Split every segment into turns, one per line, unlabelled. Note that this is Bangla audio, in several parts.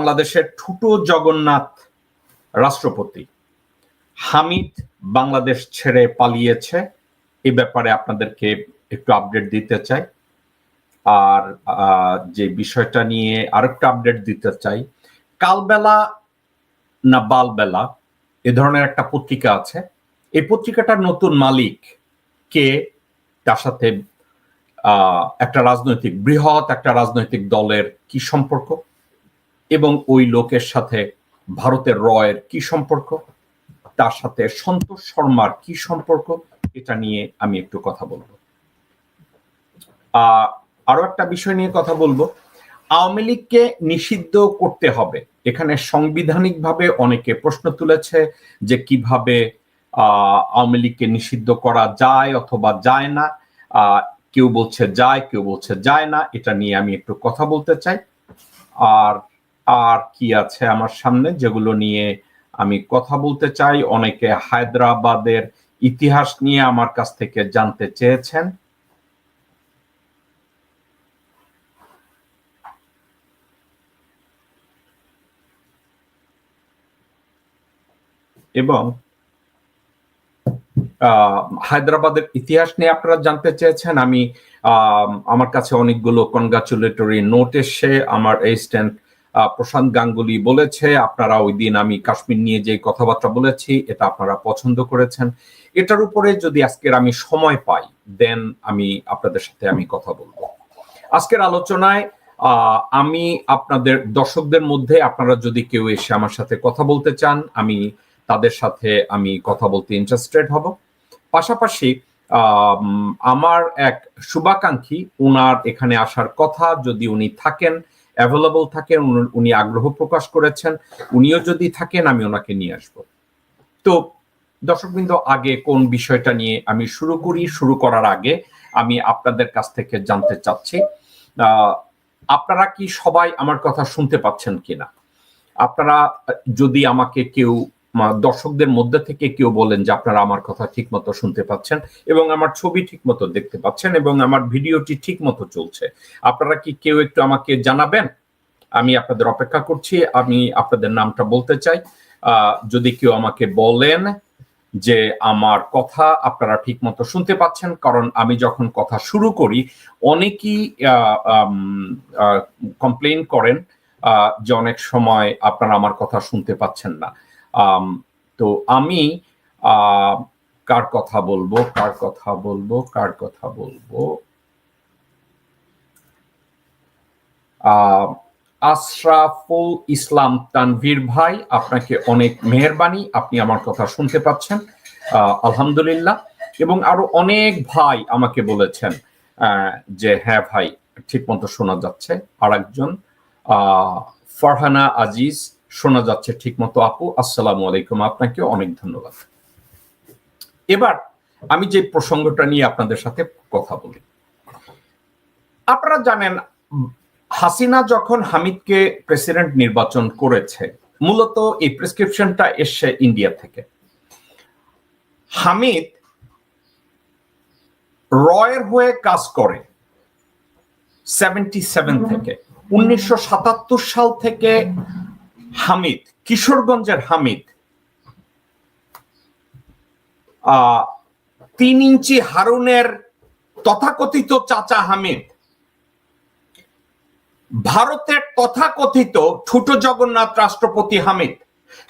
বাংলাদেশের ঠুটো জগন্নাথ রাষ্ট্রপতি হামিদ বাংলাদেশ ছেড়ে পালিয়েছে। এই ব্যাপারে আপনাদেরকে একটু আপডেট দিতে চাই। আর যে বিষয়টা নিয়ে আরেকটা আপডেট দিতে চাই, কালবেলা না বালবেলা এ ধরনের একটা পত্রিকা আছে। এই পত্রিকাটার নতুন মালিক কে, তার সাথে একটা রাজনৈতিক বৃহৎ একটা রাজনৈতিক দলের কি সম্পর্ক, এবং ওই লোকের সাথে ভারতের রয়ের কি সম্পর্ক, তার সাথে সন্তোষ শর্মার কি সম্পর্ক, এটা নিয়ে আমি একটু কথা বলবো। আরো একটা বিষয় নিয়ে কথা বলবো। আওয়ামী লীগকে নিষিদ্ধ করতে হবে, এখানে সাংবিধানিকভাবে অনেকে প্রশ্ন তুলেছে যে কিভাবে আওয়ামী লীগকে নিষিদ্ধ করা যায় অথবা যায় না। কেউ বলছে যায়, কেউ বলছে যায় না। এটা নিয়ে আমি একটু কথা বলতে চাই। আর কি আছে আমার সামনে যেগুলো নিয়ে আমি কথা বলতে চাই, অনেকে হায়দ্রাবাদের ইতিহাস নিয়ে আমার কাছ থেকে জানতে চেয়েছেন। এবং হায়দ্রাবাদের ইতিহাস নিয়ে আপনারা জানতে চেয়েছেন। আমি আমার কাছে অনেকগুলো কনগ্রাচুলেটরি নোট এসে আমার এসিস্ট্যান্ট প্রশান্ত গাঙ্গুলি বলেছে আপনারা ওই দিন আমি কাশ্মীর নিয়ে যে কথাবার্তা বলেছি এটা আপনারা পছন্দ করেছেন। এটার উপরে যদি আজকের আমি সময় পাই দেন আমি আপনাদের সাথে আমি কথা বলবো। আজকের আলোচনায় আমি আপনাদের দর্শকদের মধ্যে আপনারা যদি কেউ এসে আমার সাথে কথা বলতে চান, আমি তাদের সাথে আমি কথা বলতে ইন্টারেস্টেড হব। পাশাপাশি আমার এক শুভাকাঙ্ক্ষী, উনার এখানে আসার কথা, যদি উনি থাকেন, অ্যাভেলেবল থাকেন, উনি আগ্রহ প্রকাশ করেছেন, উনিও যদি থাকেন আমি ওনাকে নিয়ে আসব। তো দর্শকবৃন্দ, আগে কোন বিষয়টা নিয়ে আমি শুরু করার আগে আমি আপনাদের কাছ থেকে জানতে চাচ্ছি আপনারা কি সবাই আমার কথা শুনতে পাচ্ছেন কিনা। আপনারা যদি আমাকে কেউ দর্শকদের মধ্যে থেকে কেউ বলেন যে আপনারা আমার কথা ঠিক মতো শুনতে পাচ্ছেন এবং আমার ছবি ঠিক মতো দেখতে পাচ্ছেন এবং আমার ভিডিওটি ঠিক মতো চলছে, আপনারা কি কেউ একটু আমাকে জানাবেন? আমি আপনাদের অপেক্ষা করছি। আমি আপনাদের নামটা বলতে চাই। যদি কেউ আমাকে বলেন যে আমার কথা আপনারা ঠিক মতো শুনতে পাচ্ছেন, কারণ আমি যখন কথা শুরু করি অনেকেই কমপ্লেইন করেন যে অনেক সময় আপনারা আমার কথা শুনতে পাচ্ছেন না। তো আমি কার কথা বলবো আশরাফুল ইসলাম তানভীর ভাই, আপনাকে অনেক মেহেরবানি, আপনি আমার কথা শুনতে পাচ্ছেন, আলহামদুলিল্লাহ। এবং আরো অনেক ভাই আমাকে বলেছেন যে হ্যাঁ ভাই ঠিক মতো শোনা যাচ্ছে। আর একজন ফারহানা আজিজ, শোনা যাচ্ছে ঠিক মতো আপু, আসসালামু আলাইকুম, আপনাকে অনেক ধন্যবাদ। এবার আমি যে প্রসঙ্গটা নিয়ে আপনাদের সাথে কথা বলি, আপনারা জানেন হাসিনা যখন হামিদকে প্রেসিডেন্ট নির্বাচন করেছে, মূলত এই প্রেসক্রিপশনটা এসছে ইন্ডিয়া থেকে। হামিদ রয়ের হয়ে কাজ করে 77 থেকে। 1977 সাল থেকে হামিদ, কিশোরগঞ্জের হামিদ, 3 ইঞ্চি হারুনের তথাকথিত চাচা হামিদ, ভারতের তথাকথিত ঠুটো জগন্নাথ রাষ্ট্রপতি হামিদ,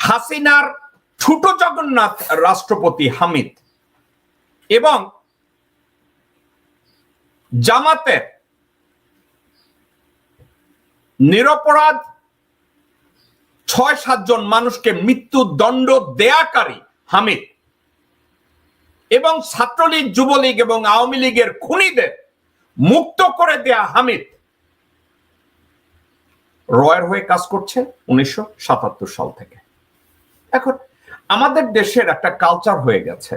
হাসিনার ঠুটো জগন্নাথ রাষ্ট্রপতি হামিদ, এবং জামাতের নিরপরাধ 6-7 জন মানুষকে মৃত্যুদণ্ড দেয়াকারী হামিদ, এবং ছাত্রলীগ, যুবলীগ এবং আওয়ামী লীগের খুনিদের মুক্ত করে দেয়া হামিদ রয়ের হয়ে কাজ করছে 1977 সাল থেকে। এখন আমাদের দেশের একটা কালচার হয়ে গেছে।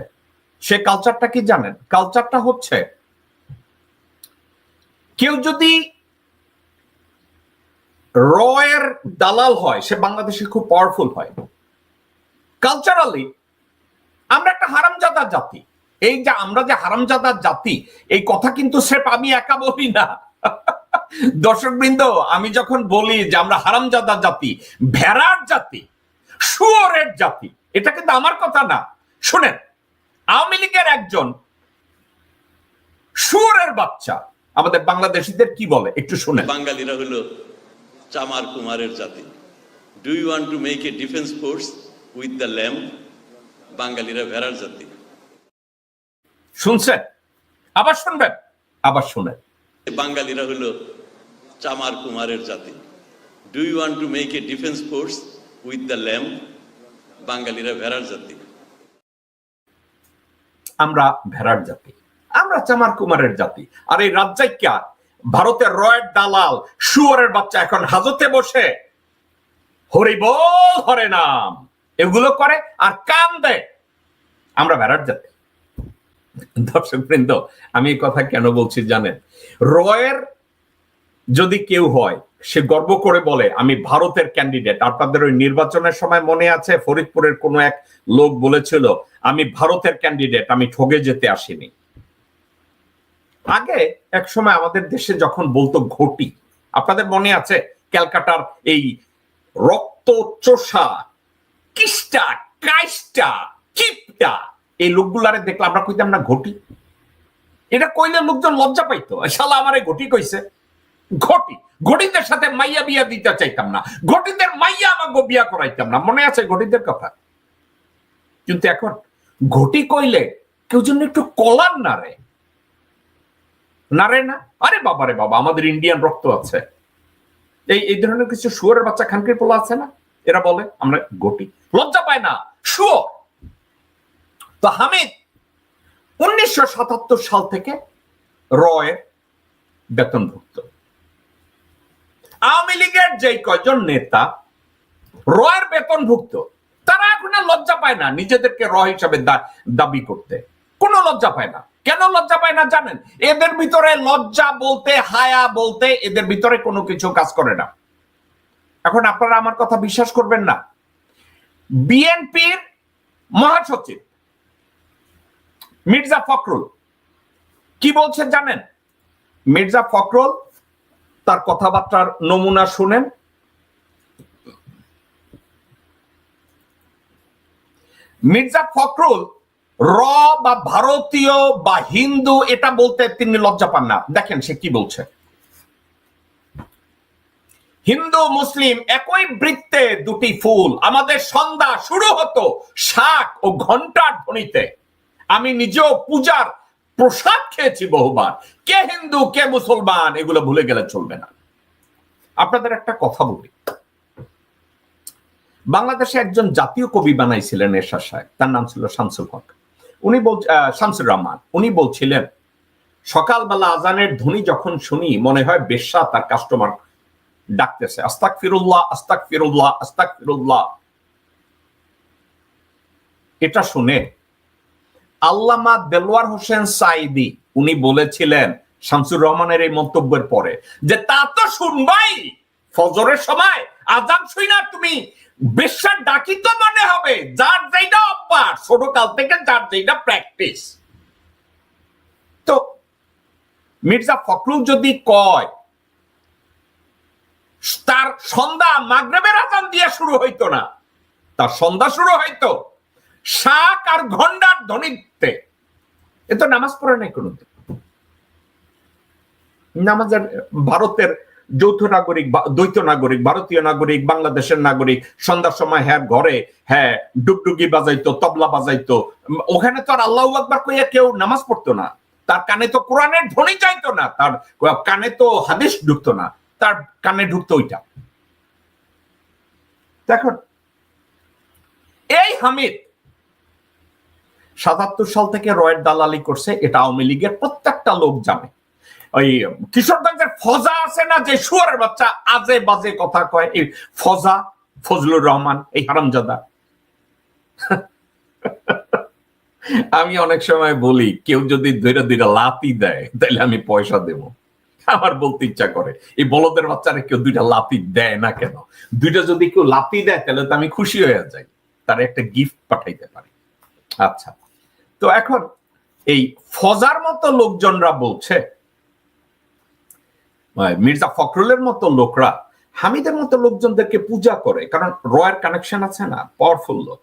সে কালচারটা কি জানেন? কালচারটা হচ্ছে কেউ যদি রয়ের দালাল হয় সে বাংলাদেশে খুব পাওয়ারফুল হয়। কালচারালি আমরা একটা হারামজাদা জাতি। এই যে আমরা যে হারামজাদা জাতি, এই কথা কিন্তু স্রেফ আমি একা বলি না। দর্শকবৃন্দ, আমি যখন বলি যে আমরা হারামজাদা জাতি, ভেড়ার জাতি, শুয়োরের জাতি, এটা কিন্তু আমার কথা না। শুনেন, আওয়ামী লীগের একজন শুয়োরের বাচ্চা আমাদের বাংলাদেশিদের কি বলে একটু শুনেন।
বাঙালিরা হলো চামার কুমারের জাতি। Do you want to make a defence force with the lamb? বাঙালিরা ভেড়ার জাতি।
শুনছেন? আবার শুনবেন, আবার শুনেন।
বাঙালিরা হলো চামার কুমারের জাতি। Do you want to make a defence force with the lamb? বাঙালিরা ভেড়ার জাতি।
আমরা ভেড়ার জাতি, আমরা চামার কুমারের জাতি। আর এই রাজ্জাইকা ভারতের রয়ের দালাল শুয়োরের বাচ্চা এখন হাজতে বসে হরি বল হরে নাম এগুলো করে আর কান দেয়। আমরা ভেড়ার জাতি। দর্শক বৃন্দ, আমি এই কথা কেন বলছি জানেন? রয়ের যদি কেউ হয়, সে গর্ব করে বলে আমি ভারতের ক্যান্ডিডেট। আপনাদের ওই নির্বাচনের সময় মনে আছে ফরিদপুরের কোন এক লোক বলেছিল আমি ভারতের ক্যান্ডিডেট, আমি ঠগে যেতে আসিনি। আগে এক সময় আমাদের দেশে যখন বলতো ঘটি, আপনাদের মনে আছে ক্যালকাটার এই রক্ত চোষা কিষ্টা কাইস্টা কিপটা এই লোকগুলারে দেখলে আমরা কইতাম না ঘটি। এটা কইলে লোকজন লজ্জা পাইতো, শালা আমারে ঘটি কইছে। ঘটি, ঘটিদের সাথে মাইয়া বিয়া দিতে চাইতাম না, ঘটিদের মাইয়া আমাকে বিয়া করাইতাম না। মনে আছে ঘটিদের কথা? কিন্তু এখন ঘটি কইলে কেউ জন্য একটু কলার নারে নারে না। আরে বাবা রে বাবা, আমাদের ইন্ডিয়ান রক্ত আছে। এই ধরনের কিছু শুয়োরের বাচ্চা খানকির পোলা আছে না, এরা বলে আমরা ঘটি, লজ্জা পায় না শুয়োর। তো হামিদ 1977 সাল থেকে রয়ের বেতনভুক্ত। আওয়ামী লীগের যে কয়জন নেতা রয়ের বেতনভুক্ত, তারা এখন আর লজ্জা পায় না নিজেদেরকে র হিসাবে দাবি করতে। কোনো লজ্জা পায় না। কেন লজ্জা পায় না জানেন? এদের ভিতরে লজ্জা বলতে, হায়া বলতে এদের ভিতরে কোনো কিছু কাজ করে না। এখন আপনারা আমার কথা বিশ্বাস করবেন না, বিএনপির মহাসচিব মির্জা ফখরুল কি বলছেন জানেন? মির্জা ফখরুল তার কথাবার্তার নমুনা শুনেন। মির্জা ফখরুল র বা ভারতীয় বা হিন্দু এটা বলতে তিনি লজ্জা পান না। দেখেন সে কি বলছে। হিন্দু মুসলিম একই বৃত্তে দুটি ফুল, আমাদের সন্ধ্যা শুরু হতো শাক ও ঘন্টার ধ্বনিতে। আমি নিজেও পূজার প্রসাদ খেয়েছি বহুবার। কে হিন্দু কে মুসলমান এগুলো ভুলে গেলে চলবে না। আপনাদের একটা কথা বলি, বাংলাদেশে একজন জাতীয় কবি বানাইছিলেন এরশাদ সাহেব, তার নাম ছিল শামসুল হক। উনি শামসুর রহমান। উনি বলছিলেন সকালবেলা আজানের ধ্বনি যখন শুনি মনে হয় বেশ্যা তার কাস্টমার ডাকতেছে, আস্তাগফিরুল্লাহ আস্তাগফিরুল্লাহ আস্তাগফিরুল্লাহ। এটা শুনে আল্লামা দেলোয়ার হোসেন সাইদি উনি বলেছিলেন শামসুর রহমানের এই মন্তব্যের পরে যে তা তো শুনবাই, ফজরের সময় আজান শুই না তুমি বেশ্যার ডাকি তো মনে হবে, যার যেটা অভ্যাস ছোটকাল থেকে, যার যেটা প্র্যাকটিস। তো মির্জা ফখরুল যদি কয় তার সন্ধ্যা মাগরিবের আজান দিয়ে শুরু হইতো না, তার সন্ধ্যা শুরু হইতো শাক আর ঘন্টার ধ্বনিতে, এ তো নামাজ পড়ে নাই কোনোদিন। নামাজের ভারতের যৌথ নাগরিক, দ্বৈত নাগরিক, ভারতীয় নাগরিক, বাংলাদেশের নাগরিক, সন্ধ্যার সময় হ্যাঁ ঘরে হ্যাঁ ডুগডুগি বাজাইতো, তবলা বাজাইতো। ওখানে তো আর আল্লাহু আকবার কইয়া কেউ নামাজ পড়তো না। তার কানে তো কোরআনের ধ্বনি চাইতো না, তার কানে তো হাদিস ঢুকতো না, তার কানে ঢুকতো ওইটা। দেখুন এই হামিদ 77 সাল থেকে রয়ের দালালি করছে, এটা আওয়ামী লীগের প্রত্যেকটা লোক জানে। ওই কিশোরগঞ্জের ফজা আছে না, যে শুয়োরের বাচ্চা আজে বাজে কথা কয়, এই ফজা ফজলুর রহমান, এই হারামজাদা। আমি অনেক সময় বলি কেউ যদি দুইটা লাতি দেয় তাহলে আমি পয়সা দেব। আমার বলতে ইচ্ছা করে এই বলদের বাচ্চারা কেউ দুইটা লাতি দেয় না কেন? দুইটা যদি কেউ লাতি দেয় তাহলে তো আমি খুশি হয়ে যাই, তার একটা গিফট পাঠাইতে পারি। আচ্ছা, তো এখন এই ফজার মতো লোকজনরা বলছে মির্জা ফখরুলের মতো লোকরা হামিদের মতো লোকজনদেরকে পূজা করে, কারণ রয়ের কানেকশন আছে না, পাওয়ারফুল লোক।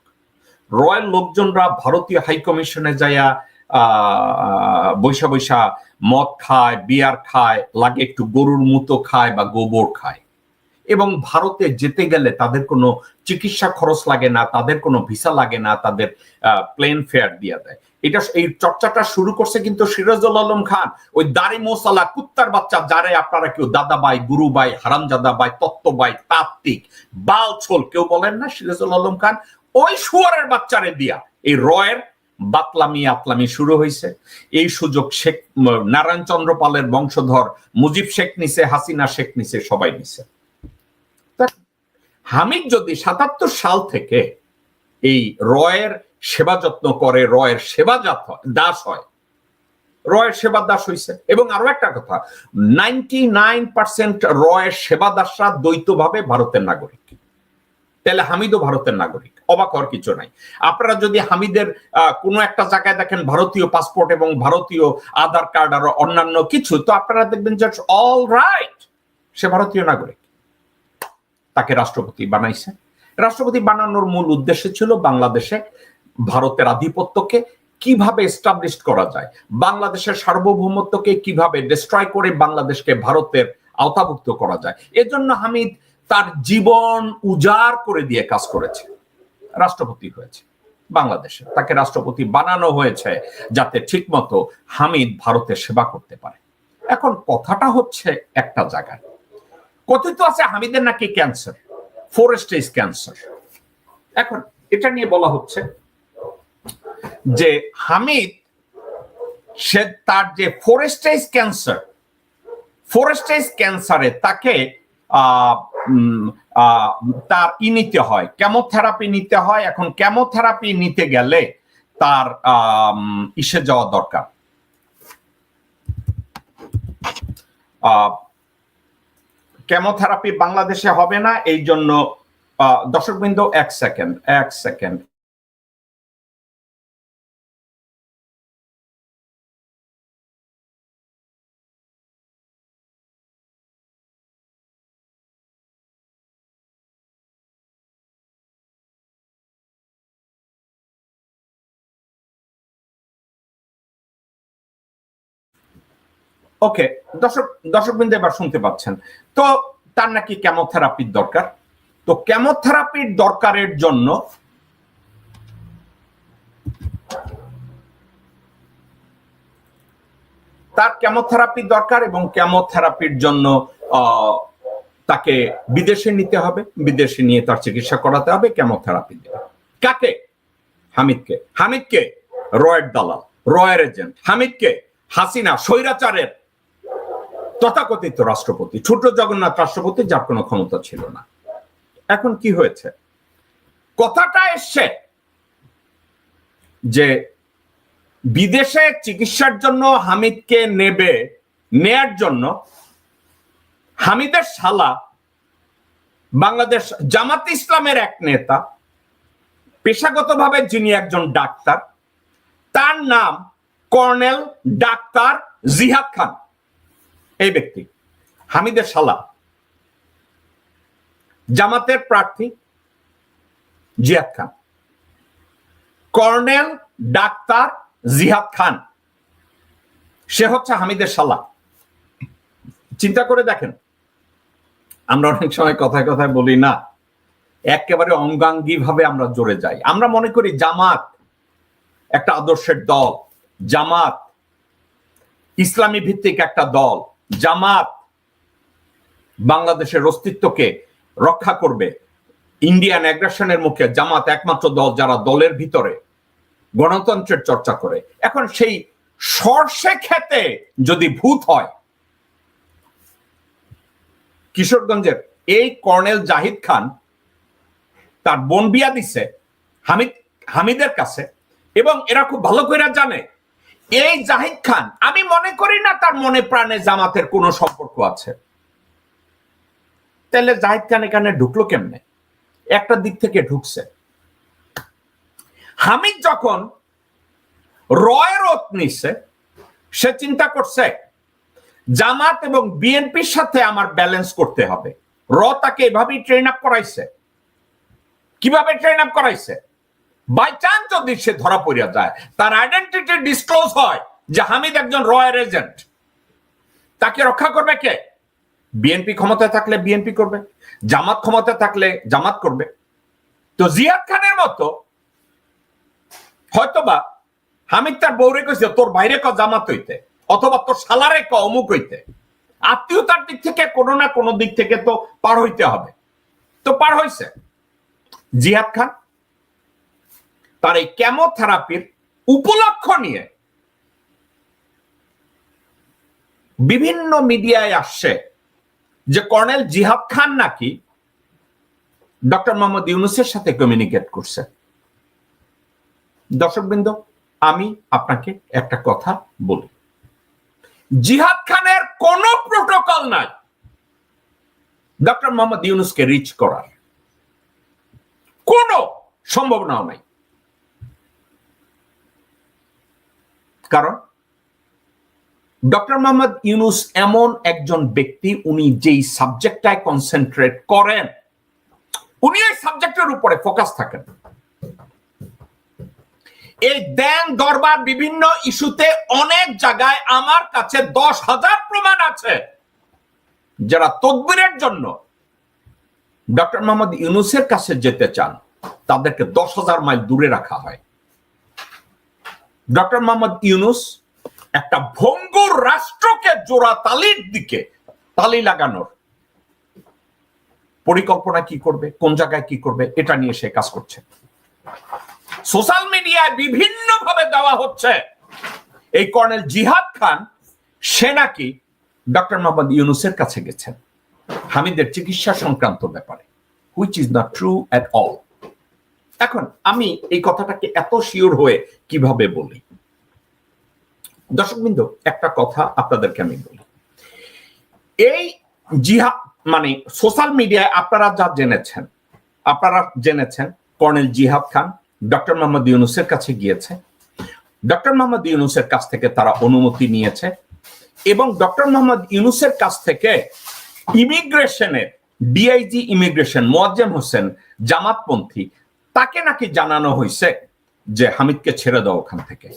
রয়ের লোকজনরা ভারতীয় হাই কমিশনে যাইয়া বৈশা বৈশা মদ খায়, বিয়ার খায়, লাগে একটু গরুর মুতো খায় বা গোবর খায়, এবং ভারতে যেতে গেলে তাদের কোনো চিকিৎসা খরচ লাগে না, তাদের কোনো ভিসা লাগে না, তাদের প্লেন ফেয়ার দিয়ে দেয়। এই চর্চাটা শুরু করছে কিন্তু সিরাজুল আলম খান, ওই দাড়ি মোসালা কুত্তার বাচ্চা, যারে আপনারা কেউ দাদাবাই, গুরুবাই, হারামজাদাবাই, তত্ত্ববাই, তাত্ত্বিক, বালছোল কেউ বলেন না, সিরাজুল আলম খান ওই শুয়ারের বাচ্চারে দিয়া এই রয়ের বাতলামি আতলামি শুরু হয়েছে। এই সুযোগ শেখ নারায়ণ চন্দ্র পালের বংশধর মুজিব শেখ নিছে, হাসিনা শেখ নিছে, সবাই নিছে। হামিদ যদি ৭৭ সাল থেকে এই রয়ের সেবা যত্ন করে, রয়ের সেবা দাস হয়, রয়ের সেবা দাস হয়েছে। এবং আরো একটা কথা, 99% রয়ের সেবা দাসরা দ্বৈতভাবে ভারতের নাগরিক, তাহলে হামিদও ভারতের নাগরিক, অবাক হওয়ার কিছু নাই। আপনারা যদি হামিদের কোনো একটা জায়গায় দেখেন ভারতীয় পাসপোর্ট এবং ভারতীয় আধার কার্ড আর অন্যান্য কিছু, তো আপনারা দেখবেন যে অল রাইট, সে ভারতীয় নাগরিক। তাকে রাষ্ট্রপতি বানাইছে। রাষ্ট্রপতি বানানোর মূল উদ্দেশ্য ছিল বাংলাদেশে ভারতের আধিপত্যকে কিভাবে এস্টাবলিশ করা যায়, বাংলাদেশের সার্বভৌমত্বকে কিভাবে ডিস্ট্রয় করে বাংলাদেশকে ভারতের আওতাভুক্ত করা যায়। এজন্য হামিদ তার জীবন উজাড় করে দিয়ে কাজ করেছে, রাষ্ট্রপতি হয়েছে বাংলাদেশে। তাকে রাষ্ট্রপতি বানানো হয়েছে যাতে ঠিকমতো হামিদ ভারতের সেবা করতে পারে। এখন কথাটা হচ্ছে একটা জায়গায় কথিত আছে হামিদের নাকি ক্যান্সার, 4 স্টেজ ক্যান্সার। এখন এটা নিয়ে বলা হচ্ছে যে হামিদ সে তার যে 4 স্টেজ ক্যান্সারে তাকে তার নিতে হয়, কেমোথেরাপি নিতে হয়। এখন কেমোথেরাপি নিতে গেলে তার ইসে যাওয়া দরকার, কেমোথেরাপি বাংলাদেশে হবে না, এই জন্য দর্শকবৃন্দ এক সেকেন্ড ওকে, দর্শকবৃন্দ এবার শুনতে পাচ্ছেন তো। তার নাকি কেমোথেরাপির দরকার। তো কেমোথেরাপির দরকারের জন্য তার কেমোথেরাপি দরকার, এবং কেমোথেরাপির জন্য তাকে বিদেশে নিতে হবে, বিদেশে নিয়ে তার চিকিৎসা করাতে হবে, কেমোথেরাপি দেবে। কাকে? হামিদকে রয়ের দালাল, রয়ের এজেন্ট। হামিদকে হাসিনা স্বৈরাচারের তথাকথিত রাষ্ট্রপতি, ছোট জগন্নাথ রাষ্ট্রপতি, যার কোনো ক্ষমতা ছিল না। এখন কি হয়েছে, কথাটা এসছে যে বিদেশে চিকিৎসার জন্য হামিদকে নেয়ার জন্য হামিদের শালা বাংলাদেশ জামাত ইসলামের এক নেতা, পেশাগতভাবে যিনি একজন ডাক্তার, তার নাম কর্নেল ডাক্তার জিহাদ খান। এই ব্যক্তি হামিদের শালা, জামাতের প্রার্থী জিহাদ খান, কর্নেল ডাক্তার জিহাদ খান, সে হচ্ছে হামিদের শালা। চিন্তা করে দেখেন, আমরা অনেক সময় কথায় কথায় বলি না, একেবারে অঙ্গাঙ্গী ভাবে আমরা জোরে যাই। আমরা মনে করি জামাত একটা আদর্শের দল, জামাত ইসলামী ভিত্তিক একটা দল, জামাত বাংলাদেশের অস্তিত্বকে রক্ষা করবে। ইন্ডিয়ান অ্যাগ্রেশনের মুখে জামাত একমাত্র দল যারা দলের ভিতরে গণতন্ত্রের চর্চা করে। এখন সেই সরষে খেতে যদি ভূত হয়, কিশোরগঞ্জের এই কর্নেল জাহিদ খান তার বোন বিয়া দিছে হামিদের কাছে, এবং এরা খুব ভালো করে জানে এই জাহিদ খান, আমি মনে করি না তার মনে প্রাণে জামাতের কোনো সম্পর্ক আছে। তাহলে জাহিদ খান এখানে ঢুকলো কেমনে? একটা দিক থেকে ঢুকছে। হামিদ যখন রয়ের ওত নিচ্ছে, সে চিন্তা করছে জামাত এবং বিএনপির সাথে আমার ব্যালেন্স করতে হবে। র তাকে এভাবেই ট্রেন আপ করাইছে। কিভাবে ট্রেন আপ করাইছে? বাই চান্স যদি সে ধরা পড়িয়া যায়, তার আইডেন্টিটি ডিসক্লোজ হয় যে হামিদ একজন রয়ের এজেন্ট, তাকে রক্ষা করবে কে? বিএনপি ক্ষমতায় থাকলে বিএনপি করবে, জামাত ক্ষমতায় থাকলে জামাত করবে। তো জিয়াদ খানের মতো হয়তোবা হামিদ তার বউরে কইছে তোর বাইরে ক জামাত হইতে, অথবা তোর শালারে ক অমুক হইতে। আত্মীয়তার দিক থেকে কোনো না কোনো দিক থেকে তো পার হইতে হবে, তো পার হইছে। জিয়াদ খান তার এই কেমোথেরাপির উপলক্ষ নিয়ে বিভিন্ন মিডিয়ায় আসছে যে কর্নেল জিহাদ খান নাকি ডক্টর মোহাম্মদ ইউনূসের সাথে কমিউনিকেট করছে। দর্শকবৃন্দ, আমি আপনাকে একটা কথা বলি, জিহাদ খানের কোন প্রোটোকল নাই ডক্টর মোহাম্মদ ইউনূসকে রিচ করার, কোনো সম্ভাবনাও নাই। কারণ ডক্টর মোহাম্মদ ইউনূস এমন একজন ব্যক্তি, উনি যেই সাবজেক্টটায় কনসেন্ট্রেট করেন, উনি এই সাবজেক্টের উপরে ফোকাস থাকেন। এই দেন দরবার বিভিন্ন ইস্যুতে অনেক জায়গায় আমার কাছে 10,000 প্রমাণ আছে যারা তদবিরের জন্য ডক্টর মোহাম্মদ ইউনূসের কাছে যেতে চান, তাদেরকে 10,000 মাইল দূরে রাখা হয়। ডক্টর মোহাম্মদ ইউনূস একটা ভঙ্গুর রাষ্ট্রকে জোড়া তালির দিকে তালি লাগানোর পরিকল্পনা কি করবে, কোন জায়গায় কি করবে, এটা নিয়ে সে কাজ করছে। সোশ্যাল মিডিয়ায় বিভিন্ন ভাবে দেওয়া হচ্ছে এই কর্নেল জিহাদ খান সে নাকি ডক্টর মোহাম্মদ ইউনূসের কাছে গেছেন হামিদের চিকিৎসা সংক্রান্ত ব্যাপারে, which is not true at all. এখন আমি এই কথাটাকে এত শিওর হয়ে কিভাবে বলি? দর্শকবৃন্দ, একটা কথা আপনাদেরকে আমি বলি, এই জিহাদ মানে সোশ্যাল মিডিয়ায় আপনারা জেনেছেন কর্নেল জিহাদ খান ডক্টর মোহাম্মদ ইউনূসের কাছে গিয়েছে, ডক্টর মোহাম্মদ ইউনূসের কাছ থেকে তারা অনুমতি নিয়েছে, এবং ডক্টর মোহাম্মদ ইউনূসের কাছ থেকে ইমিগ্রেশনের ডিআইজি ইমিগ্রেশন মোয়াজ্জেম হোসেন জামাতপন্থী, তাকে নাকি জানানো হয়েছে যে হামিদকে ছেড়ে দাও ওখান থেকে।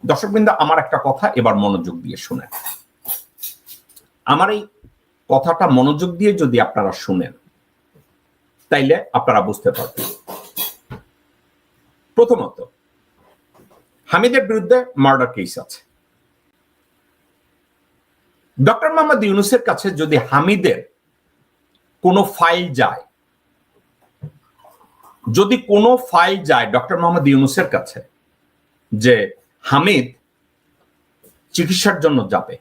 দর্শকবৃন্দ, আমার একটা কথা এবার মনোযোগ দিয়ে শুনেন। আমার এই কথাটা মনোযোগ দিয়ে যদি আপনারা শুনেন, তাইলে আপনারা বুঝতে পারবেন। প্রথমত, হামিদের বিরুদ্ধে মার্ডার কেস আছে। ডক্টর মোহাম্মদ ইউনূসের কাছে যদি হামিদের কোনো ফাইল যায়, যদি কোনো ফাইল যায় ডক্টর মোহাম্মদ ইউনূসের কাছে যে হামিদ চিকিৎসার জন্য যাবে,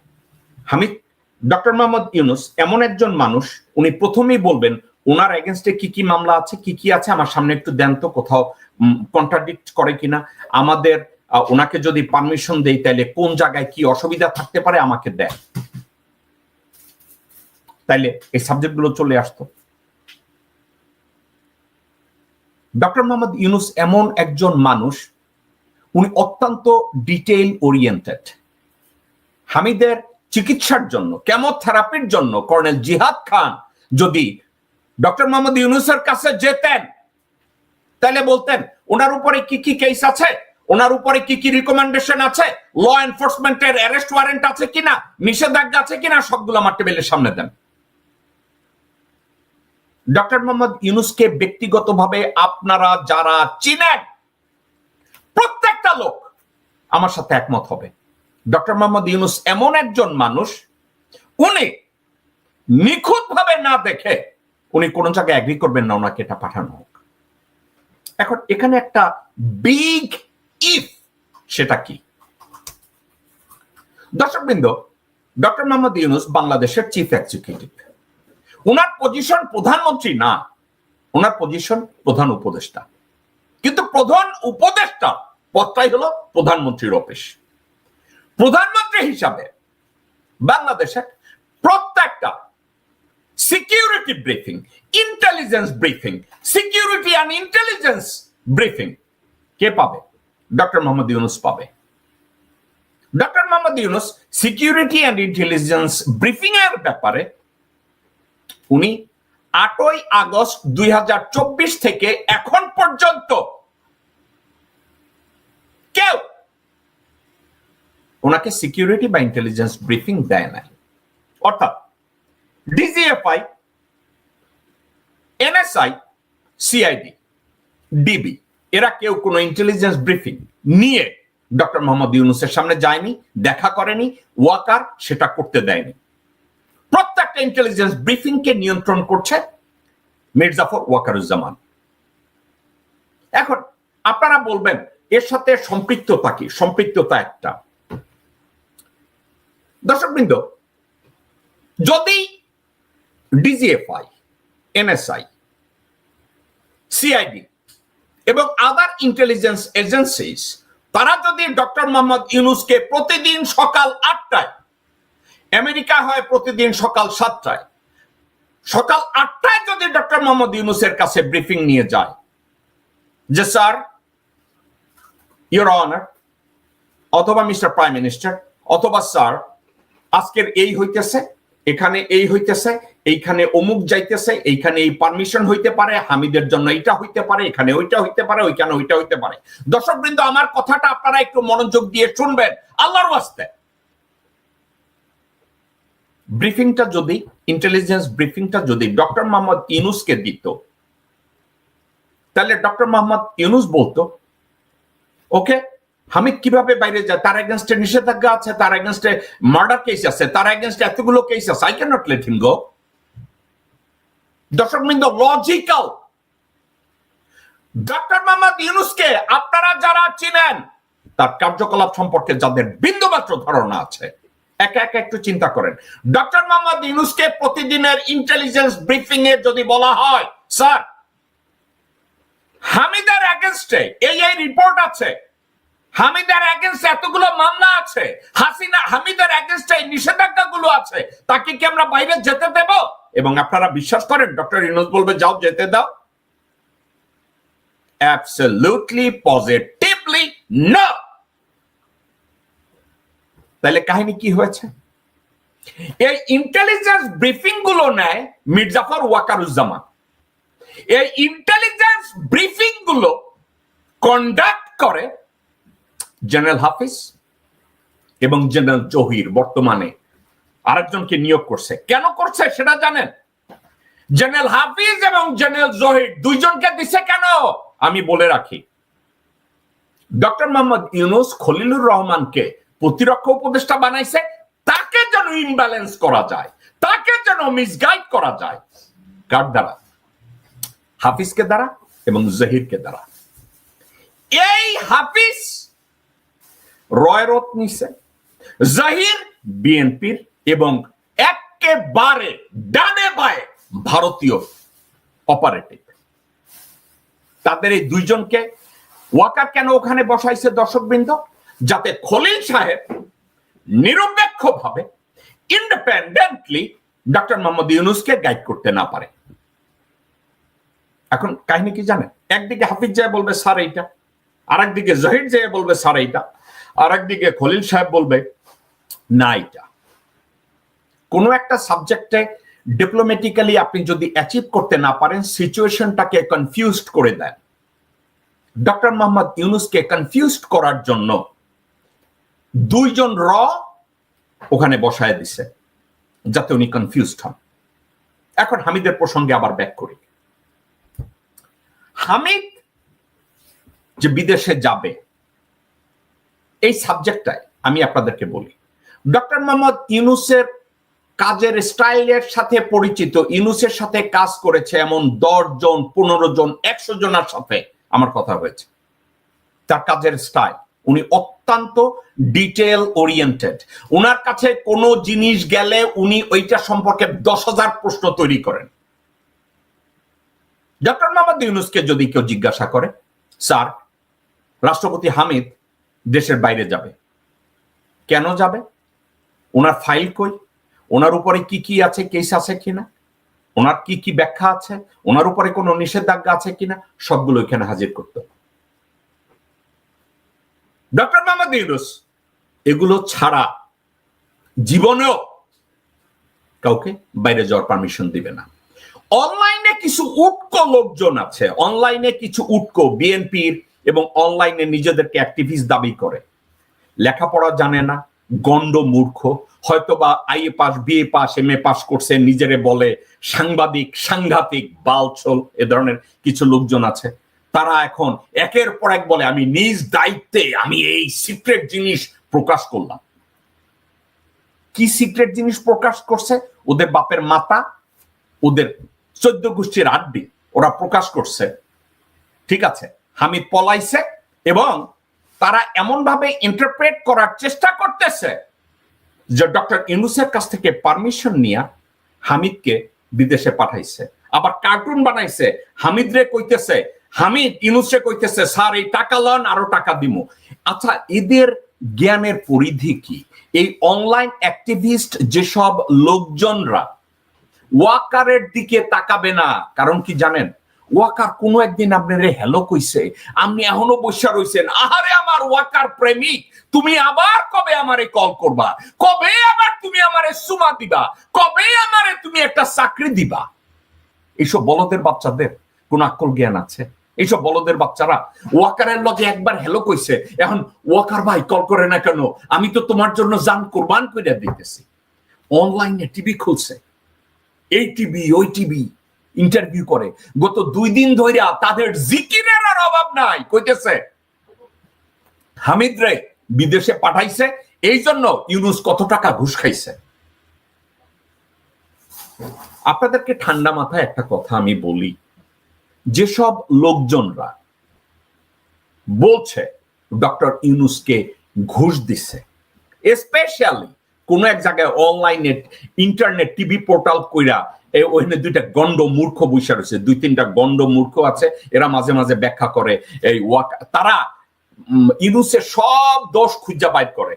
হামিদ ডক্টর মোহাম্মদ ইউনূস এমন একজন মানুষ, উনি প্রথমেই বলবেন ওনার এগেনস্টে কি কি মামলা আছে, কি কি আছে আমার সামনে একটু দেন তো, কোথাও কন্ট্রাডিক্ট করে কিনা, আমাদের ওনাকে যদি পারমিশন দেই তাহলে কোন জায়গায় কি অসুবিধা থাকতে পারে আমাকে দেন, তাইলে এই সাবজেক্টগুলো চলে আসতো। ডক্টর মোহাম্মদ ইউনূস এমন একজন মানুষ, উনি অত্যন্ত ডিটেইল ওরিয়েন্টেড। হামিদের চিকিৎসার জন্য, কেমোথেরাপির জন্য কর্নেল জিহাদ খান যদি ডক্টর মোহাম্মদ ইউনূসের কাছে যেতেন, তাহলে বলতেন ওনার উপরে কি কি কেস আছে, ওনার উপরে কি কি রিকমেন্ডেশন আছে, ল এনফোর্সমেন্টের অ্যারেস্ট ওয়ারেন্ট আছে কিনা, নিষেধাজ্ঞা আছে কিনা, সবগুলো আমার টেবিলের সামনে দেন। ডক্টর মোহাম্মদ ইউনূসকে ব্যক্তিগতভাবে আপনারা যারা চিনেন, প্রত্যেকটা লোক আমার সাথে একমত হবে, ডক্টর মোহাম্মদ ইউনূস এমন একজন মানুষ, উনি নিখুঁত ভাবে না দেখে উনি কোন জায়গায় এগ্রি করবেন না ওনাকে এটা পাঠানো হোক। এখন এখানে একটা বিগ ইফ, সেটা কি? দর্শকবৃন্দ, ডক্টর মোহাম্মদ ইউনূস বাংলাদেশের চিফ এক্সিকিউটিভ। ওনার পজিশন প্রধানমন্ত্রী না, ওনার পজিশন প্রধান উপদেষ্টা। কিন্তু প্রধান উপদেষ্টা পদটাই হলো প্রধানমন্ত্রীর অফিস। প্রধানমন্ত্রী হিসাবে বাংলাদেশের প্রত্যেকটা security briefing, intelligence briefing, security and intelligence briefing কে পাবে? ডক্টর মোহাম্মদ ইউনূস পাবে। Doctor Mohammad Yunus security and intelligence briefing এর ব্যাপারে উনি 8ই আগস্ট 2024 থেকে এখন পর্যন্ত কেউ ওনাকে সিকিউরিটি বা ইন্টেলিজেন্স ব্রিফিং দেয় নাই। অর্থাৎ ডিজিএফআই, এনএসআই, সিআইডি, ডিবি এরা কেউ কোনো ইন্টেলিজেন্স ব্রিফিং নিয়ে ডক্টর মোহাম্মদ ইউনূসের সামনে যায়নি, দেখা করেনি, ওয়াকার সেটা করতে দেয়নি। প্রত্যেকটা ইন্টেলিজেন্স ব্রিফিং কে নিয়ন্ত্রণ করছে মির্জাফর ওয়াকারুজ্জামান। এখন আপনারা বলবেন এর সাথে সম্পৃক্ততা কি? সম্পৃক্ততা একটা, দর্শকবৃন্দ, যদি ডিজিএফআই, এনএসআই, সিআইডি এবং আদার ইন্টেলিজেন্স এজেন্সিস তারা যদি ডক্টর মোহাম্মদ ইউনূসকে প্রতিদিন সকাল 8টায়, আমেরিকা হয় প্রতিদিন সকাল 7টায়, সকাল 8টায় যদি ডক্টর মোহাম্মদ ইউনূসের কাছে ব্রিফিং নিয়ে যায় যে স্যার, ইওর অনার, অথবা মিস্টার প্রাইম মিনিস্টার, অথবা স্যার আজকের এই হইতেছে, এখানে এই হইতেছে, এইখানে অমুক যাইতেছে, এইখানে এই পারমিশন হইতে পারে, হামিদের জন্য এইটা হইতে পারে, এখানে ওইটা হইতে পারে, ওইখানে ওইটা হইতে পারে। দর্শকবৃন্দ, আমার কথাটা আপনারা একটু মনোযোগ দিয়ে শুনবেন আল্লাহর ওয়াস্তে। ব্রিফিংটা যদি, ইন্টেলিজেন্স ব্রিফিংটা যদি ডক্টর মোহাম্মদ ইউনূসকে দিত, তাহলে ডক্টর মোহাম্মদ ইউনূস বলতো ওকে, হামিদ কিভাবে বাইরে যায়, তার এগেনস্টে নিষেধাজ্ঞা আছে, তার এগেনস্টে মার্ডার কেস আছে, তার এগেনস্টে এতগুলো কেস আছে, I can not let him go. দর্শকবৃন্দ, লজিক্যাল। ডক্টর মোহাম্মদ ইউনূসকে আপনারা যারা চিনেন, তার কার্যকলাপ সম্পর্কে যাদের বিন্দুমাত্র ধারণা আছে, একা একা একটু চিন্তা করেন। ডক্টর মোহাম্মদ ইউনূসকে প্রতিদিনের ইন্টেলিজেন্স ব্রিফিং এ যদি বলা হয়, স্যার হামিদের এগেনস্টে এই রিপোর্ট আছে, হামিদের এগেনস্টে এতগুলো মামলা আছে, হামিদের এগেনস্টে নিষেধাজ্ঞাগুলো আছে, তাকে কি আমরা বাইরে যেতে দেব? এবং আপনারা বিশ্বাস করেন ডক্টর ইউনূস বলবে যাও, যেতে দাও? অ্যাবসলিউটলি, পজিটিভলি না। তাহলে কাহিনী কি হয়েছে? এই ইন্টেলিজেন্স ব্রিফিং গুলো নেয় মির্জাফর ওয়াকারুজ্জামান। এই ইন্টেলিজেন্স ব্রিফিং গুলো কন্ডাক্ট করে জেনারেল হাফিজ এবং জেনারেল জহির। বর্তমানে আরেকজনকে নিয়োগ করছে। কেন করছে সেটা জানেন? জেনারেল হাফিজ এবং জেনারেল জহির দুইজনকে দিছে কেন আমি বলে রাখি। ডক্টর মোহাম্মদ ইউনূস খলিলুর রহমানকে প্রতিরক্ষা উপদেষ্টা বানাইছে, তাকে যেন ইমব্যালেন্স করা যায়, তাকে যেন মিসগাইড করা যায়। কার দ্বারা? হাফিজকে দ্বারা এবং জহিরকে দ্বারা। এই হাফিজ রয়রত নিছে, জহির বিএনপির এবং একেবারে ডানে বায়ে ভারতীয় অপারেটিভ। তাদের এই দুইজনকে ওয়াকার কেন ওখানে বসাইছে দর্শকবৃন্দ? যাতে খলিল সাহেব নিরপেক্ষভাবে, ইন্ডিপেন্ডেন্টলি ডক্টর মোহাম্মদ ইউনূসকে গাইড করতে না পারে। এখন কাহিনী কি জানেন? একদিকে হাফিজ যায় বলবে স্যার এইটা, আর একদিকে জহির যায় বলবে স্যার এইটা, আর একদিকে খলিল সাহেব বলবে না এইটা। কোন একটা সাবজেক্টে ডিপ্লোম্যাটিক্যালি আপনি যদি অ্যাচিভ করতে না পারেন, সিচুয়েশনটাকে কনফিউজড করে দেন। ডক্টর মোহাম্মদ ইউনূসকে কনফিউজড করার জন্য দুইজন র ওখানে বসায় দিছে যাতে উনি কনফিউজড হন। এখন হামিদের প্রসঙ্গে আবার ব্যাক করি। হামিদ যে বিদেশে যাবে, এই সাবজেক্টটায় আমি আপনাদেরকে বলি, ডক্টর মোহাম্মদ ইউনূসের কাজের স্টাইলের সাথে পরিচিত, ইউনূসের সাথে কাজ করেছে এমন 10 জন, 15 জন, 100 জনের সাথে আমার কথা হয়েছে। তার কাজের স্টাইল, উনি অত্যন্ত ডিটেল ওরিয়েন্টেড। উনার কাছে কোনো জিনিস গেলে উনি ওইটা সম্পর্কে 10,000 প্রশ্ন তৈরি করেন। ডক্টর মোহাম্মদ ইউনূসকে যদি কেউ জিজ্ঞাসা করে, স্যার রাষ্ট্রপতি হামিদ দেশের বাইরে যাবে, কেন যাবে? ওনার ফাইল কই? ওনার উপরে কি কি আছে, কেস আছে কিনা, ওনার কি কি ব্যাখ্যা আছে, ওনার উপরে কোনো নিষেধাজ্ঞা আছে কিনা, সবগুলো এখানে হাজির করতে হবে। ডক্টর মোহাম্মদ ইউনূস এগুলো ছাড়া জীবনেও কাউকে বাইরে যাওয়ার পারমিশন দিবে না। অনলাইনে কিছু উটকো লোকজন আছে, অনলাইনে কিছু উটকো বিএনপির এবং অনলাইনে নিজেদেরকে অ্যাক্টিভিস্ট দাবি করে, লেখাপড়া জানে না, গন্ড মূর্খ, হয়তোবা IA pass BA pass MA pass করছে, নিজেরে বলে সাংবাদিক, সাংঘাতিক, বালছল, এ ধরনের কিছু লোকজন আছে। তারা এখন একের পর এক বলে আমি নিজ দায়িত্বে আমি এই সিক্রেট জিনিস প্রকাশ করলাম। কি সিক্রেট জিনিস প্রকাশ করছে? ওদের বাপের মাতা, ওদের 14 গোষ্ঠীর আড্ডি ওরা প্রকাশ করছে, ঠিক আছে? হামিদ পলাইছে এবং তারা এমন ভাবে ইন্টারপ্রেট করার চেষ্টা করতেছে যে ডক্টর ইউনূসের কাছ থেকে পারমিশন নিয়ে হামিদকে বিদেশে পাঠাইছে, আবার কার্টুন বানাইছে। হামিদরে কইতেছে, হামিদ ইউনূসে কইতেছে স্যার এই টাকা লন, আরো টাকা দিমু। আচ্ছা, এদের জ্ঞানের পরিধি কি? এই অনলাইন অ্যাক্টিভিস্ট যেসব লোকজনরা ওয়াকারের দিকে তাকাবে না, কারণ কি জানেন? ওয়াকার কোনো একদিন আপনারে হ্যালো কইছে, আপনি এখনো বসে রইছেন, আহারে আমার ওয়াকার প্রেমিক, তুমি আবার কবে আমারে কল করবা, কবে আবার তুমি আমারে সুমা দিবা, কবে আমারে তুমি একটা চাকরি দিবা? এইসব বলদের বাচ্চাদের কোন আকল জ্ঞান আছে? এইসব বলদের বাচ্চারা ওয়াকারের লগে একবার হ্যালো কইছে, এখন ওয়াকার ভাই কল করে না কেন, আমি তো তোমার জন্য জান কোরবান করে দিতেছি। অনলাইনে টিভি খুলছে, এই টিভি ওই টিভি ইন্টারভিউ করে, গত 2 দিন ধরে তাদের জিকিরের আর অভাব নাই। কইতেছে হামিদ রে বিদেশে পাঠাইছে, এই জন্য ইউনূস কত টাকা ঘুষ খাইছে। আপনাদেরকে ঠান্ডা মাথায় একটা কথা আমি বলি, যেসব লোকজনরা বলছে ডক্টর ইউনূসকে ঘুষ দিচ্ছে, স্পেশালি কোন এক জায়গায় অনলাইনে ইন্টারনেট টিভি পোর্টাল কইরা ওখানে 2টা গন্ড মূর্খ বৈশা রয়েছে, 2-3টা গন্ড মূর্খ আছে, এরা মাঝে মাঝে ব্যাখ্যা করে এই তারা ইউনূসের সব দোষ খুঁজা বাইর করে।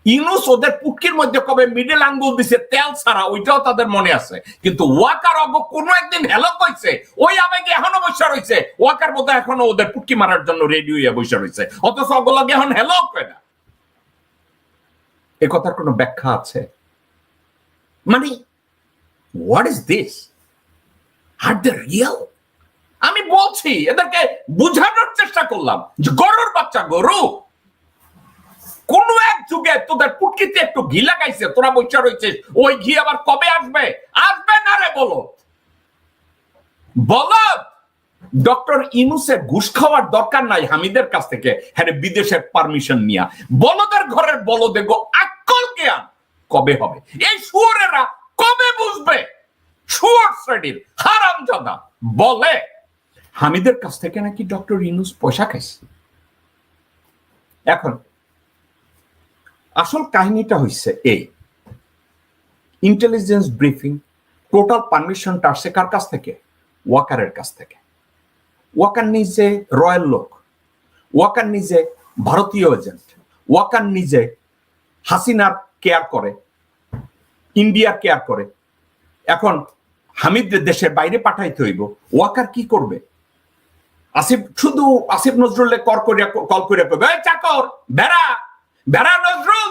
ইউনূস ওদের পুটকির মধ্যে কবে মিডল আঙ্গুল দিছে তেল ছাড়া, ওইটাও তাদের মনে আছে, কিন্তু ওয়াকার অগ কোনো একদিন হ্যালো কইছে, ওই আবেগে এখনো বসে রয়েছে। ওয়াকার বোধহয় এখনো ওদের পুটকি মারার জন্য রেডি হইয়া বসে রয়েছে, অথচ অগলগে এখন হ্যালো কয় না। এ কথার কোনো ব্যাখ্যা আছে? মানে what is this? Are the real? আমি বলছি, এদেরকে বুঝানোর চেষ্টা করলাম যে গরুর বাচ্চা, গরু কোন এক যুগে তোদের পুটকিতে একটু ঘি লাগাইছে, তোরা বসে রয়েছিস, ওই ঘি আবার কবে আসবে? আসবে না রে বলো, বলো। ডক্টর ইউনূসের ঘুষ খাওয়ার দরকার নাই হামিদের কাছ থেকে, হ্যাঁ বিদেশের পারমিশন নিয়া। বলদের ঘরের বলদে গো, আকল জ্ঞান কবে হবে? এই শুয়োরেরা কবে বুঝবে? শুয়োর শ্রেণীর হারামজাদা বলে হামিদের কাছ থেকে নাকি ডক্টর ইউনূস পয়সা খাইছে। এখন আসল কাহিনীটা হইছে এই, ইন্টেলিজেন্স ব্রিফিং টোটাল পারমিশনটা আসছে কার কাছ থেকে? ওয়াকারের কাছ থেকে। ওয়াকার নিজে রয়্যাল লোক, ওয়াকার নিজে ভারতীয় এজেন্ট, ওয়াকার নিজে হাসিনার কেয়ার করে, ইন্ডিয়ার কেয়ার করে। এখন হামিদদের দেশের বাইরে পাঠাইতে হইব, ওয়াকার কি করবে? শুধু আসিফ নজরুলের কল করে কইবে, চাকর বেড়া বেড়া নজরুল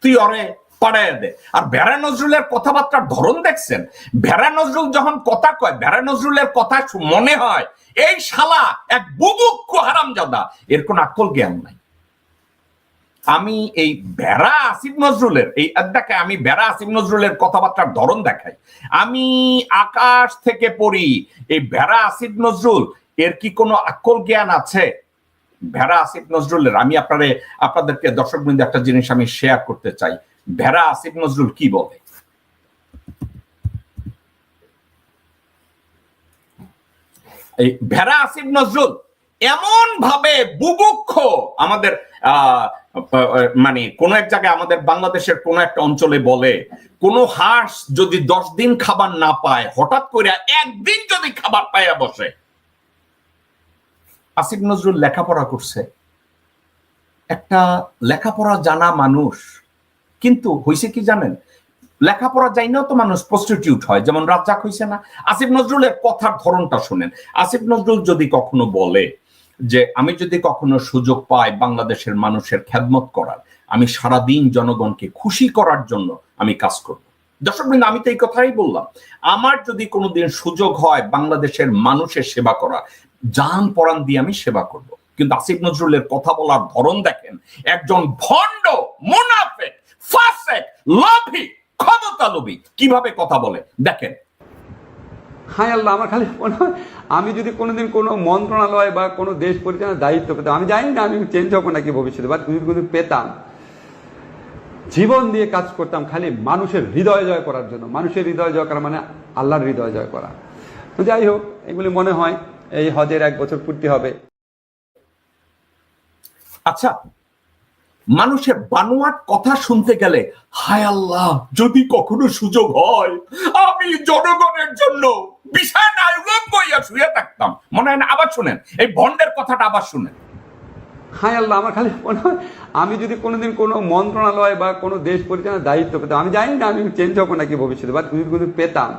তুই অরে পাড়ায় দে। আর বেড়া নজরুলের কথাবার্তার ধরন দেখছেন? বেড়া নজরুল যখন কথা কয়, বেড়া নজরুলের কথা মনে হয় এই শালা এক বুবুক্ষ হারামজাদা, এর কোন আকল জ্ঞান নাই। আমি এই বেড়া আসিফ নজরুলের এই দেখে, আমি বেড়া আসিফ নজরুলের কথাবার্তার ধরন দেখাই, আমি আকাশ থেকে পড়ি। এই বেড়া আসিফ নজরুল এর কি কোনো আকল জ্ঞান আছে? ভেড়া আসিফ নজরুলের আমি আপনাদেরকে দর্শকবৃন্দ একটা জিনিস আমি শেয়ার করতে চাই। ভেড়া আসিফ নজরুল কি বলে? এই ভেড়া আসিফ নজরুল এমন ভাবে বুভুক্ষ, আমাদের মানে কোন এক জায়গায় আমাদের বাংলাদেশের কোন একটা অঞ্চলে বলে, কোন হাঁস যদি 10 দিন খাবার না পায়, হঠাৎ করে একদিন যদি খাবার পাইয়া বসে। আসিফ নজরুল লেখাপড়া করছে, একটা লেখাপড়া জানা মানুষ, কিন্তু হয়েছে কি জানেন? লেখাপড়া জানিও তো মানুষ প্রস্টিটিউট হয়, যেমন রাজ্জাক হয়েছে না? আসিফ নজরুলের কথার ধরনটা শুনেন। আসিফ নজরুল যদি কখনো বলে যে আমি যদি কখনো সুযোগ পাই বাংলাদেশের মানুষের খেদমত করার, আমি সারাদিন জনগণকে খুশি করার জন্য আমি কাজ করব। দর্শক বৃন্দ, আমি তো এই কথাই বললাম, আমার যদি কোনোদিন সুযোগ হয় বাংলাদেশের মানুষের সেবা করা, জান পরাণ দিয়ে আমি সেবা করব। কিন্তু আসিফ নজরুলের কথা বলার ধরন দেখেন, একজন ভণ্ড, মুনাফিক, ফাসিক, লোভী, ক্ষমতা লোভী কিভাবে কথা বলে দেখেন।
হায় আল্লাহ, আমার খালি মনে হয় আমি যদি কোনোদিন কোনো মন্ত্রণালয় বা কোনো দেশ পরিচালনার দায়িত্ব পেতাম, আমি জানি না আমি চেঞ্জ হবো নাকি ভবিষ্যতে, বা যদি পেতাম, জীবন দিয়ে কাজ করতাম খালি মানুষের হৃদয় জয় করার জন্য। মানুষের হৃদয় জয় করা মানে আল্লাহর হৃদয় জয় করা। তো যাই হোক, এগুলি মনে হয় এই হজের 1 বছর পূর্তি হবে।
আচ্ছা, মানুষের বানোয়াট কথা শুনতে গেলে হায় আল্লাহ, যদি কখনো সুযোগ হয় আমি জনগণের জন্য বিছানায় লম্বইয়া শুয়ে থাকতাম, মনে হয় না? আবার শুনেন এই ভণ্ডের কথাটা, আবার শুনেন।
হায় আল্লাহ, আমার খালি মনে হয় আমি যদি কোনোদিন কোনো মন্ত্রণালয় বা কোনো দেশ পরিচালনার দায়িত্ব পেতাম, আমি জানি না আমি চেঞ্জ হবো নাকি ভবিষ্যতে, বা যদি পেতাম,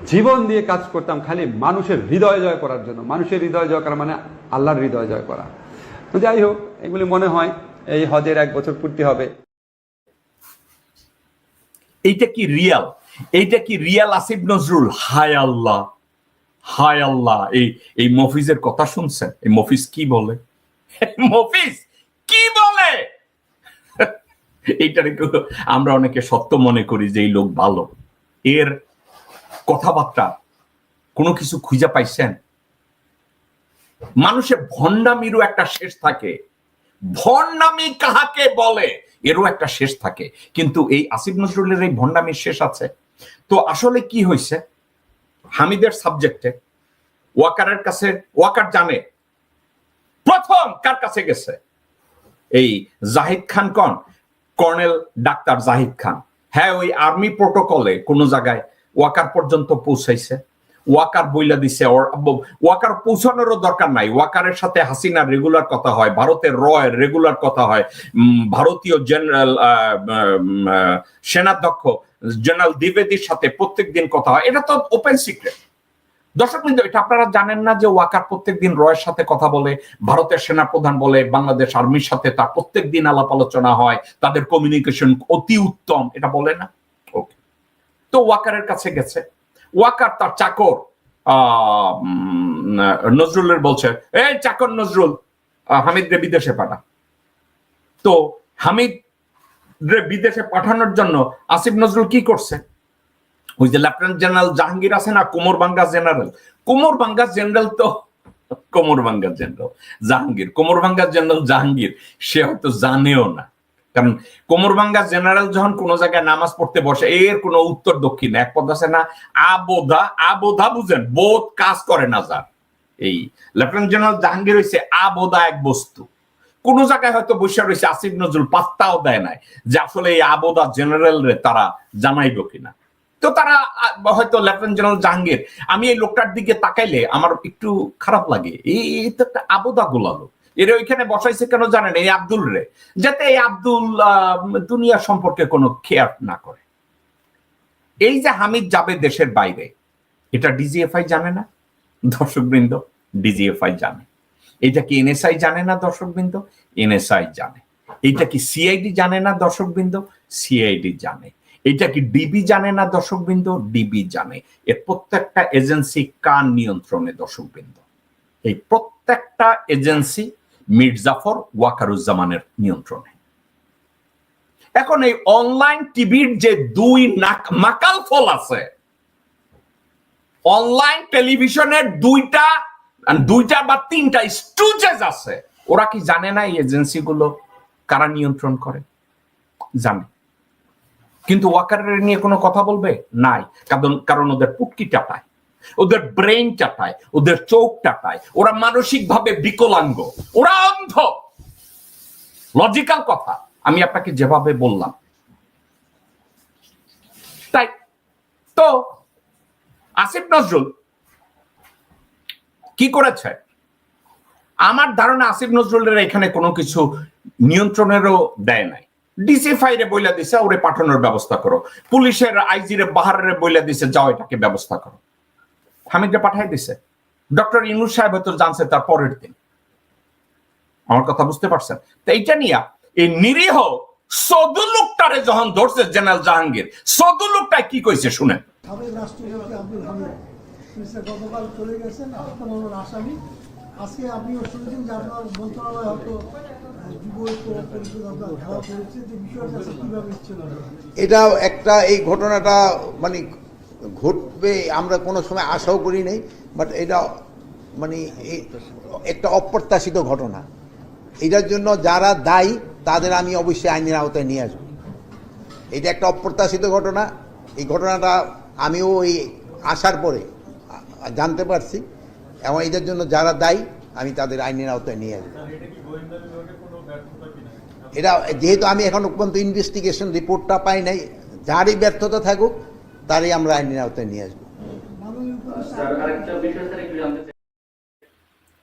জীবন দিয়ে কাজ করতাম খালি মানুষের হৃদয় জয় করার জন্য। মানুষের হৃদয় জয় করা মানে আল্লাহর হৃদয় জয় করা। তো যাই হোক, এগুলি মনে হয় এই হজের 1 বছর পূর্তি হবে।
এইটা কি রিয়াল? এইটা কি রিয়াল আসিফ নজরুল? হায় আল্লাহ, হায় আল্লাহ। এই মফিজের কথা শুনছেন? এই মফিজ কি বলে? মফিজ কি বলে? এইটারে আমরা অনেকে সত্য মনে করি যে এই লোক ভালো। এর কথাবার্তা কোনো কিছু খুঁজে পাইছেন? মানুষের ভণ্ডামিরও একটা শেষ থাকে। ভণ্ডামি কাহাকে বলে এরও একটা শেষ থাকে, কিন্তু এই আসিফ নজরুলের এই ভণ্ডামির শেষ আছে। তো আসলে কি হয়েছে, হামিদের সাবজেক্টে ওয়াকারের কাছে, ওয়াকার জানে প্রথম কার কাছে গেছে? এই জাহিদ খান, কর্নেল ডাক্তার জাহিদ খান। হ্যাঁ, ওই আর্মি প্রোটোকলে কোন জায়গায় ওয়াকার পর্যন্ত পৌঁছাইছে। ওয়াকার বইলা দিছে, ওয়াকার পৌঁছানোরও দরকার নাই। ওয়াকারের সাথে হাসিনার রেগুলার কথা হয়, ভারতের রয়ের রেগুলার কথা হয়, ভারতীয় জেনারেল সেনাধ্যক্ষ জেনারেল দ্বিবেদীর সাথে প্রত্যেকদিন কথা হয়। এটা তো ওপেন সিক্রেট। দর্শক বৃন্দ, এটা আপনারা জানেন না যে ওয়াকার প্রত্যেকদিন রয়ের সাথে কথা বলে, ভারতের সেনাপ্রধান বলে, বাংলাদেশ আর্মির সাথে তার প্রত্যেকদিন আলাপ আলোচনা হয়, তাদের কমিউনিকেশন অতি উত্তম, এটা বলে না? ওকে, তো ওয়াকারের কাছে গেছে। ওয়াকার তার চাকর নজরুলের বলছে, এই চাকর নজরুল, হামিদ রে বিদেশে পাঠা। তো হামিদ রে বিদেশে পাঠানোর জন্য আসিফ নজরুল কি করছে? ওই যে লেফটেন্যান্ট জেনারেল জাহাঙ্গীর আছে না, কোমরবাঙ্গা জেনারেল, কোমরবাঙ্গা জেনারেল তো কোমরবাঙ্গা জেনারেল জাহাঙ্গীর, কোমরবাঙ্গা জেনারেল জাহাঙ্গীর সে হয়তো জানেও না। কারণ কোমরবাঙ্গা জেনারেল যখন কোন জায়গায় নামাজ পড়তে বসে, এর কোনো উত্তর দক্ষিণ এক পদ আছে না, আবোধা, আবোধা বুঝেন, বোধ কাজ করে না যার। এই লেফটেন্যান্ট জেনারেল জাহাঙ্গীর হয়েছে আবোধা এক বস্তু। কোন জায়গায় হয়তো বসে রয়েছে, আসিফ নজরুল পাত্তাও দেয় নাই যে আসলে এই আবোধা জেনারেল রে তারা জানাইব কিনা। তো তারা হয়তো লেফটেন্যান্ট জেনারেল জাহাঙ্গীর, আমি এই লোকটার দিকে তাকাইলে আমার একটু খারাপ লাগে, এই তো একটা আবোধা গোলালো, এর ওইখানে বসাইছে কেন জানেন? এই আব্দুল রে, যাতে এই আব্দুল দুনিয়া সম্পর্কে কোনো খেয়াল না করে। এই যে হামিদ যাবে দেশের বাইরে, এটা ডিজিএফআই জানে না দর্শক বৃন্দ? ডিজিএফআই জানে। এটা কি এনএসআই জানে না দর্শক বৃন্দ? এনএসআই জানে। এটা কি সিআইডি জানে না দর্শক বৃন্দ? সিআইডি জানে। এটা কি ডিবি জানে না দর্শক বৃন্দ? ডিবি জানে। এর প্রত্যেকটা এজেন্সি কার নিয়ন্ত্রণে দর্শক বৃন্দ? এই প্রত্যেকটা এজেন্সি মির্জাফর ওয়াকারুজ্জামানের নিয়ন্ত্রণে। এখন এই অনলাইন টিভির যে দুই মাকাল ফল আছে, অনলাইন টেলিভিশনের দুইটা বা তিনটা স্টুজেস আছে, ওরা কি জানে না এই এজেন্সিগুলো কারা নিয়ন্ত্রণ করে? জানে, কিন্তু ওয়াকারের নিয়ে কোনো কথা বলবে নাই। কারণ ওদের পুটকি টাটায়, ওদের ব্রেইন টাটায়, ওদের চোখ টাটায়, ওরা মানসিকভাবে বিকলাঙ্গ, ওরা অন্ধ। লজিক্যাল কথা আমি আপনাকে যেভাবে বললাম তাই। তো আসিফ নজরুল কি করেছে? আমার ধারণা আসিফ নজরুলের এখানে কোনো কিছু নিয়ন্ত্রণেরও দেয় নাই। ডিসিএফআই রে বইলা দিছে ওরে পাঠানোর ব্যবস্থা করো, পুলিশের আইজি রে বাহারে বইলা দিছে যাও এটাকে ব্যবস্থা করো। হামিদরে পাঠাই দিছে। ডক্টর ইউনূস সাহেব হয়তো জানছে তার পরের দিন। আমার কথা বুঝতে পারছেন? তো এইটা নিয়ে এই নিরীহ সদু লোকটারে যখন ধরছে জেনারেল জাহাঙ্গীর, সদু লোকটায় কি কইছে শুনেন।
সাবেক রাষ্ট্রপতি আব্দুল হামিদ গতকাল চলে গেছেন, আস্থা মামলার আসামি। আজকে আপনিও শুনেছেন যে আপনার মন্ত্রণালয় হয়তো যুব ঐক্য পরিষদ আপনার ঘেরাও করেছে, যে বিষয়টা কিভাবে ছিল?
এটা একটা, এই ঘটনাটা মানে ঘটবে আমরা কোনো সময় আশাও করি নাই, বাট এটা মানে একটা অপ্রত্যাশিত ঘটনা। এটার জন্য যারা দায়ী তাদের আমি অবশ্যই আইনের আওতায় নিয়ে আসবো। এটা একটা অপ্রত্যাশিত ঘটনা। এই ঘটনাটা আমিও এই আসার পরে জানতে পারছি, এবং এটার জন্য যারা দায়ী আমি তাদের আইনের আওতায় নিয়ে আসবো। এটা যেহেতু আমি এখনো পর্যন্ত ইনভেস্টিগেশন রিপোর্টটা পাই নাই, যারই ব্যর্থতা থাকুক তারই আমরা আইনের আওতায় নিয়ে আসবো।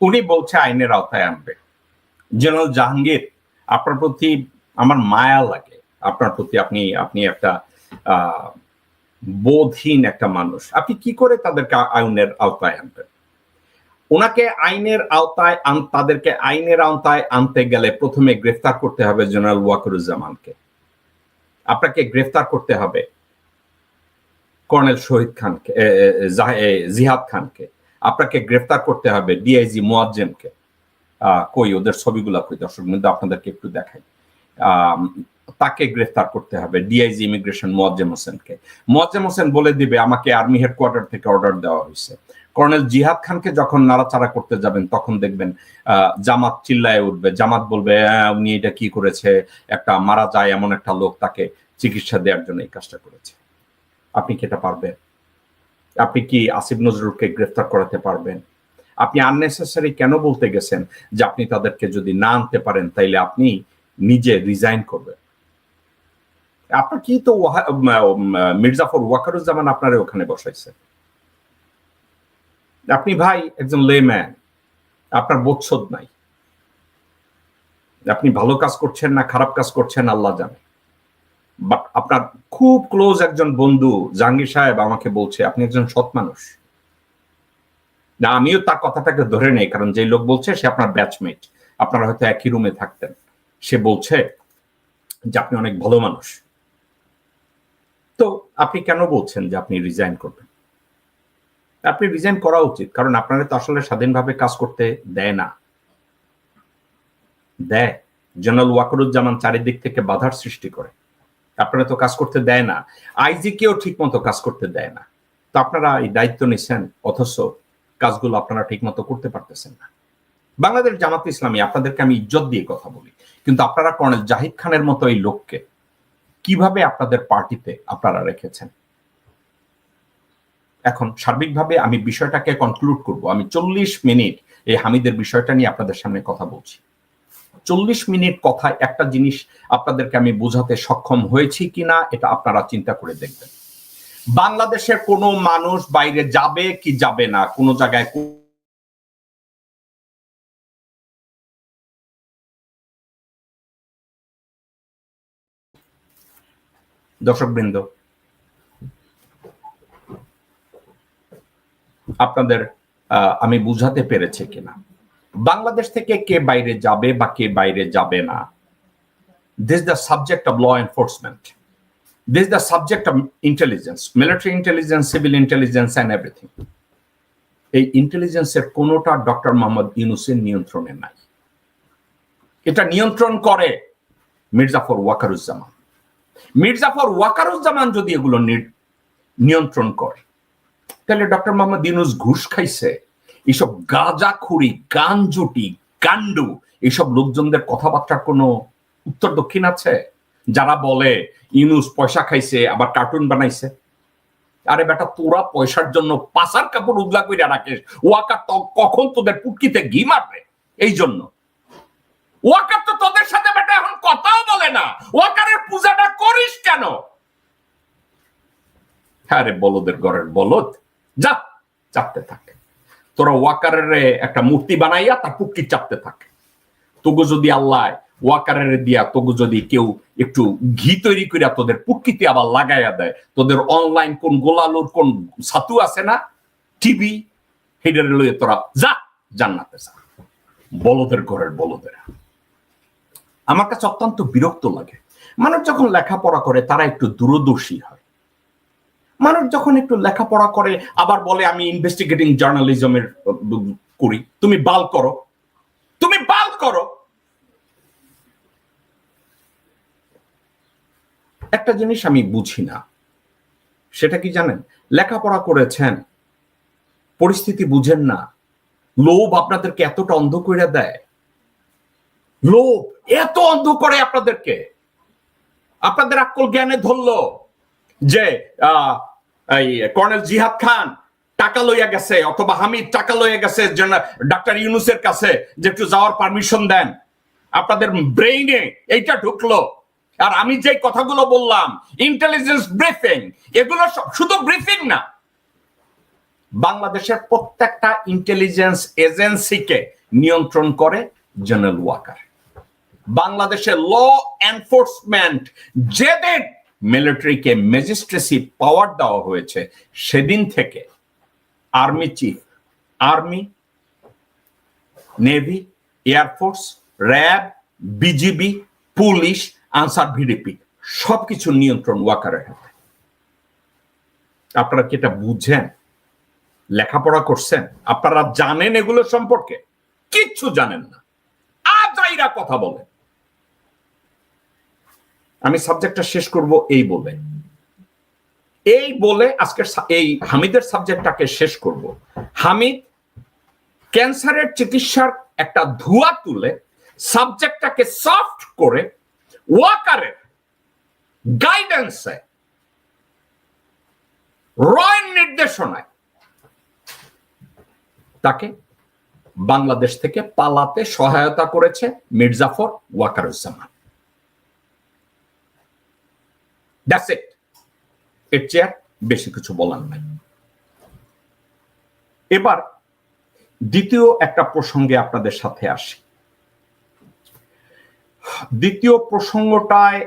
উনি বলছে আইনের আওতায় আনবে। জেনারেল জাহাঙ্গীর, আপনার প্রতি আমার মায়া লাগে, আপনার প্রতি আপনি একটা বোধহীন একটা মানুষ। আপনি কি করে তাদেরকে আইনের আওতায় আনবেন? ওনাকে আইনের আওতায় তাদেরকে আইনের আওতায় আনতে গেলে প্রথমে গ্রেফতার করতে হবে জেনারেল ওয়াকারুজ্জামানকে, আপনাকে গ্রেফতার করতে হবে কর্নেল শহীদ খানকে, জিহাদ খানকে, আপনাকে গ্রেফতার করতে হবে ডিআইজি মোয়াজ্জেমকে। কই ওদের ছবিগুলা কই দর্শক বিন্দু, আপনাদেরকে একটু দেখাই। তাকে গ্রেফতার করতে হবে, ডিআইজি ইমিগ্রেশন মোয়াজ্জেম হোসেনকে। মোয়াজ্জেম হোসেন বলে দিবে আমাকে আর্মি হেডকোয়ার্টার থেকে অর্ডার দেওয়া হয়েছে। কর্নেল জিহাদ খানকে যখন নাড়াচাড়া করতে যাবেন তখন দেখবেন জামাত চিল্লায় উঠবে, জামাত বলবে উনি এটা কি করেছে, একটা মারা যায় এমন একটা লোক তাকে চিকিৎসা দেওয়ার জন্য এই কাজটা করেছে। আপনি কি এটা পারবেন? আপনি কি আসিফ নজরুলকে গ্রেফতার করাতে পারবেন? আপনি আননেসেসারি কেন বলতে গেছেন যে আপনি তাদেরকে যদি না আনতে পারেন তাইলে আপনি নিজে রিজাইন করবেন? আপনার কি তো মির্জাফর ওয়াকারুজ্জামান আপনার ওখানে বসাইছে। আপনি ভাই একজন লেম্যান, আপনার বোধশোধ নাই। আপনি ভালো কাজ করছেন না খারাপ কাজ করছেন আল্লাহ জানে, বাট আপনার খুব ক্লোজ একজন বন্ধু জাহাঙ্গীর সাহেব আমাকে বলছে আপনি একজন সৎ মানুষ। না, আমিও তার কথাটাকে ধরে নেই, কারণ যে লোক বলছে সে আপনার ব্যাচমেট, আপনারা হয়তো একই রুমে থাকতেন। সে বলছে যে আপনি অনেক ভালো মানুষ। তো আপনি কেন বলছেন যে আপনি রিজাইন করবেন? আপনি রিজাইন করা উচিত, কারণ আপনারা তো আসলে স্বাধীনভাবে কাজ করতে দেয় না। দেয় জেনারেল ওয়াকারুজ্জামান চারিদিক থেকে বাধার সৃষ্টি করে, আপনারা তো কাজ করতে দেয় না। আইজি কেও ঠিক মতো কাজ করতে দেয় না। তো আপনারা এই দায়িত্ব নিচ্ছেন, অথচ কাজগুলো আপনারা ঠিক মতো করতে পারতেছেন না। বাংলাদেশ জামাত ইসলামী, আপনাদেরকে আমি ইজ্জত দিয়ে কথা বলি, কিন্তু আপনারা কর্নেল জাহিদ খানের মতো এই লোককে কিভাবে আপনাদের পার্টিতে আপনারা রেখেছেন? এখন সার্বিকভাবে আমি বিষয়টাকে কনক্লুড করব। আমি 40 মিনিট এই হামিদের বিষয়টা নিয়ে আপনাদের সামনে কথা বলছি। 40 মিনিট কথায় একটা জিনিস আপনাদেরকে আমি বোঝাতে সক্ষম হয়েছি কিনা এটা আপনারা চিন্তা করে দেখবেন। বাংলাদেশের কোনো মানুষ বাইরে যাবে কি যাবে না, কোনো জায়গায় দর্শকবৃন্দ, আপনাদের আমি বুঝাতে পেরেছি কিনা? বাংলাদেশ থেকে কে বাইরে যাবে বা কে বাইরে যাবে না, this is the subject of law enforcement, this is the subject of intelligence, military intelligence, civil intelligence and everything. এই ইন্টেলিজেন্সের কোনোটা ডক্টর মোহাম্মদ ইউনূসের নিয়ন্ত্রণে নাই। এটা নিয়ন্ত্রণ করে মির্জাফর ওয়াকারুজ্জামান। মির্জাফর ওয়াকারুজ্জামান যদি এগুলো নিয়ন্ত্রণ করে, তাহলে ডক্টর মোহাম্মদ ইউনূস ঘুষ খাইছে, এইসব গাঁজাখুরি গাঞ্জুটি গান্ডু এইসব লোকজনদের কথাবার্তার কোনো উত্তর দক্ষিণ আছে? যারা বলে ইউনূস পয়সা খাইছে আবার কার্টুন বানাইছে। আরে বেটা, তোরা পয়সার জন্য পাশার কাপড় উদলা কইরা রাখিস, ওয়াকার তো কখন তোদের পুটকিতে ঘি মারবে এই জন্য। ওয়াকার তো তোদের সাথে বেটা এখন কথাও বলে না, ওয়াকারের পূজাটা করিস কেন? হ্যাঁ রে বলদের ঘরের বলদ, যা চাপতে থাকে। তোরা ওয়াকারের একটা মূর্তি বানাইয়া তার পুটকি চাপতে থাকে। তবু যদি আল্লাহ ওয়াকারের দিয়া তবু যদি কেউ একটু ঘি তৈরি করিয়া তোদের পুটকিতে আবার লাগাইয়া দেয়, তোদের অনলাইন কোন গোলালুর কোন ছাতু আছে না, টিভি, হেডের লইয়ে তোরা যা জান্নাতে যা, বলদের ঘরের বলদেরা। আমার কাছে অত্যন্ত বিরক্ত লাগে। মানুষ যখন লেখাপড়া করে তারা একটু দূরদর্শী হয়। মানুষ যখন একটু লেখাপড়া করে আবার বলে আমি ইনভেস্টিগেটিং জার্নালিজমের করি। তুমি বাল করো, তুমি বাল করো। একটা জিনিস আমি বুঝি না, সেটা কি জানেন? লেখাপড়া করেছেন, পরিস্থিতি বুঝেন না, লোভ আপনাদেরকে এতটা অন্ধ করে দেয়, লোভ এত অন্ধ করে আপনাদেরকে। আপনাদের আক্কল জ্ঞানে ধরলো যে এই কর্নেল জিহাদ খান টাকা লইয়া গেছে, অথবা হামিদ টাকা লইয়া গেছে ডাক্তার ইউনূসের কাছে যে একটু যাওয়ার পারমিশন দেন। আপনাদের ব্রেইনে এইটা ঢুকলো। আর আমি যে কথাগুলো বললাম, ইন্টেলিজেন্স ব্রিফিং, এগুলো শুধু ব্রিফিং না, বাংলাদেশের প্রত্যেকটা ইন্টেলিজেন্স এজেন্সিকে নিয়ন্ত্রণ করে জেনারেল ওয়াকার। বাংলাদেশের ল এনফোর্সমেন্ট যেদিন মিলিটারিকে ম্যাজিস্ট্রেসি পাওয়ার দেওয়া হয়েছে, সেদিন থেকে army chief, army, navy, air force, RAB, BGB, police, answer VDP সবকিছু নিয়ন্ত্রণ ওয়াকারের হাতে। আপনারা কি এটা বুঝেন? লেখাপড়া করছেন? আপনারা জানেন এগুলো সম্পর্কে? কিচ্ছু জানেন না, আজাইরা কথা বলেন। আমি সাবজেক্টটা শেষ করব এই বলে আজকের এই হামিদের সাবজেক্টটাকে শেষ করব। হামিদ ক্যান্সারের চিকিৎসার একটা ধোঁয়া তুলে সাবজেক্টটাকে সফট করে ওয়াকারের গাইডেন্সে, রয়ের নির্দেশনায় তাকে বাংলাদেশ থেকে পালাতে সহায়তা করেছে মির্জাফর ওয়াকারুজ্জামান। That's it. এর চেয়ে বেশি কিছু বলার নাই। এবার দ্বিতীয় একটা প্রসঙ্গে আপনাদের সাথে আসি। দ্বিতীয় প্রসঙ্গটায়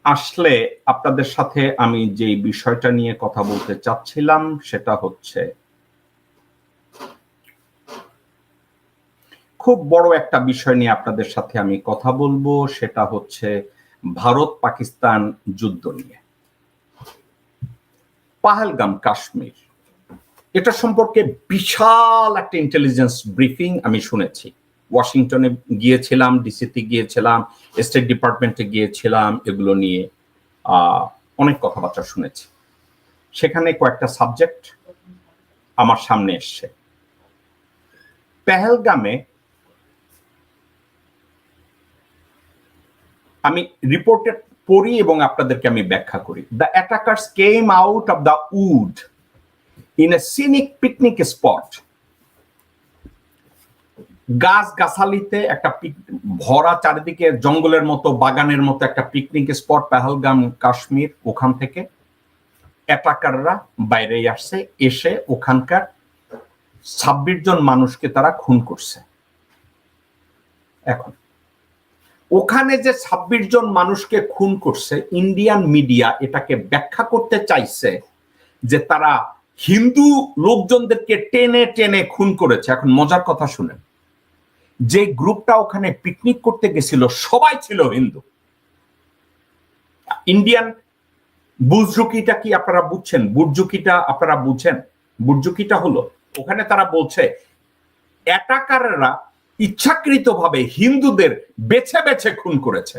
আসলে আপনাদের সাথে আমি যে বিষয়টা নিয়ে কথা বলতে চাচ্ছিলাম সেটা হচ্ছে খুব বড় একটা বিষয় নিয়ে আপনাদের সাথে আমি কথা বলবো, সেটা হচ্ছে ভারত পাকিস্তান যুদ্ধ নিয়ে। পাহেলগাম কাশ্মীর, এটা সম্পর্কে বিশাল একটা ইন্টেলিজেন্স ব্রিফিং আমি শুনেছি। ওয়াশিংটনে গিয়েছিলাম, ডিসিতে গিয়েছিলাম, স্টেট ডিপার্টমেন্টে গিয়েছিলাম, এগুলো নিয়ে অনেক কথাবার্তা শুনেছি। সেখানে কয়েকটা সাবজেক্ট আমার সামনে এসছে। পেহেলগামে আমি রিপোর্টে পড়ি এবং আপনাদেরকে আমি ব্যাখ্যা করি। The attackers came out of the wood in a scenic picnic spot. গাছ গাছালিতে একটা ভরা চারিদিকে জঙ্গলের মতো, বাগানের মতো একটা পিকনিক স্পট পেহেলগাম কাশ্মীর। ওখান থেকে অ্যাটাকাররা বাইরে আসছে, এসে ওখানকার 26 জন মানুষকে তারা খুন করছে। এখন ওখানে যে 26 জন মানুষকে খুন করছে, ইন্ডিয়ান মিডিয়া এটাকে ব্যাখ্যা করতে চাইছে যে তারা হিন্দু লোকজনদেরকে টেনে টেনে খুন করেছে। এখন মজার কথা শুনেন, যে গ্রুপটা ওখানে পিকনিক করতে গেছিল সবাই ছিল হিন্দু। ইন্ডিয়ান বুজরুকিটা কি আপনারা বুঝছেন? বুর্জুকিটা আপনারা বুঝেন? বুর্জুকিটা হলো ওখানে তারা বলছে অ্যাটাকাররা ইচ্ছাকৃতভাবে হিন্দুদের বেছে বেছে খুন করেছে।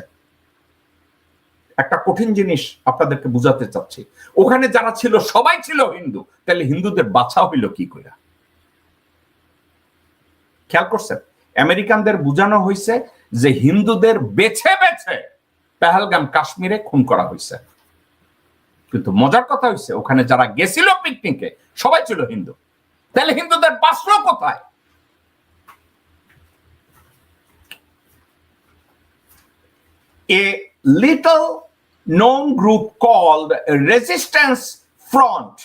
একটা কঠিন জিনিস আপনাদেরকে বুঝাতে চাচ্ছি, ওখানে যারা ছিল সবাই ছিল হিন্দু, তাহলে হিন্দুদের বাছা হইল কি করে? খেয়াল করছেন? আমেরিকানদের বোঝানো হয়েছে যে হিন্দুদের বেছে বেছে পেহেলগাম কাশ্মীরে খুন করা হয়েছে, কিন্তু মজার কথা হয়েছে ওখানে যারা গেছিল পিকনিকে সবাই ছিল হিন্দু, তাহলে হিন্দুদের বাঁচলো কোথায়? A little known group called Resistance Front,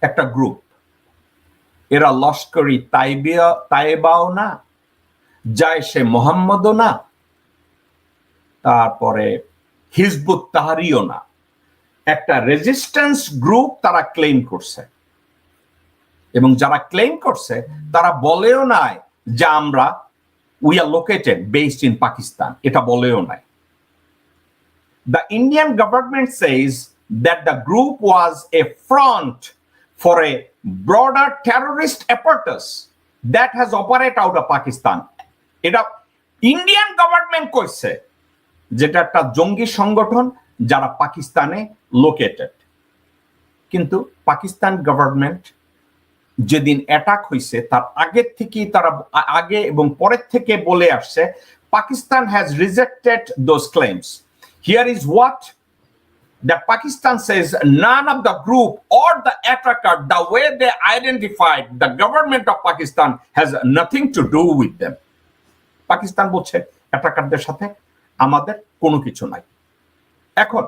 একটা গ্রুপ, এরা লস্করি তাইবাও না, জায়েশে মোহাম্মদও না, তারপরে হিজবুত তাহরিরও না, একটা রেজিস্ট্যান্স গ্রুপ তারা ক্লেম করছে। এবং যারা ক্লেম করছে তারা বলেও নাই যে আমরা we are located based in Pakistan, এটা বলেও নাই। The Indian government says that the group was a front for a broader terrorist apparatus that has operated out of Pakistan. এটা ইন্ডিয়ান গভর্নমেন্ট কইছে যেটা একটা জঙ্গি সংগঠন যারা পাকিস্তানে লোকেটেড। কিন্তু পাকিস্তান গভর্নমেন্ট যেদিন অ্যাটাক হয়েছে তার আগের থেকেই তারা আগে এবং পরের থেকে বলে আসছে Pakistan has rejected those claims. Here is what that Pakistan says: none of the group or the attacker, the way they identified the government of Pakistan, has nothing to do with them. Pakistan বলছে অ্যাটাকারদের সাথে আমাদের কোনো কিছু নাই। এখন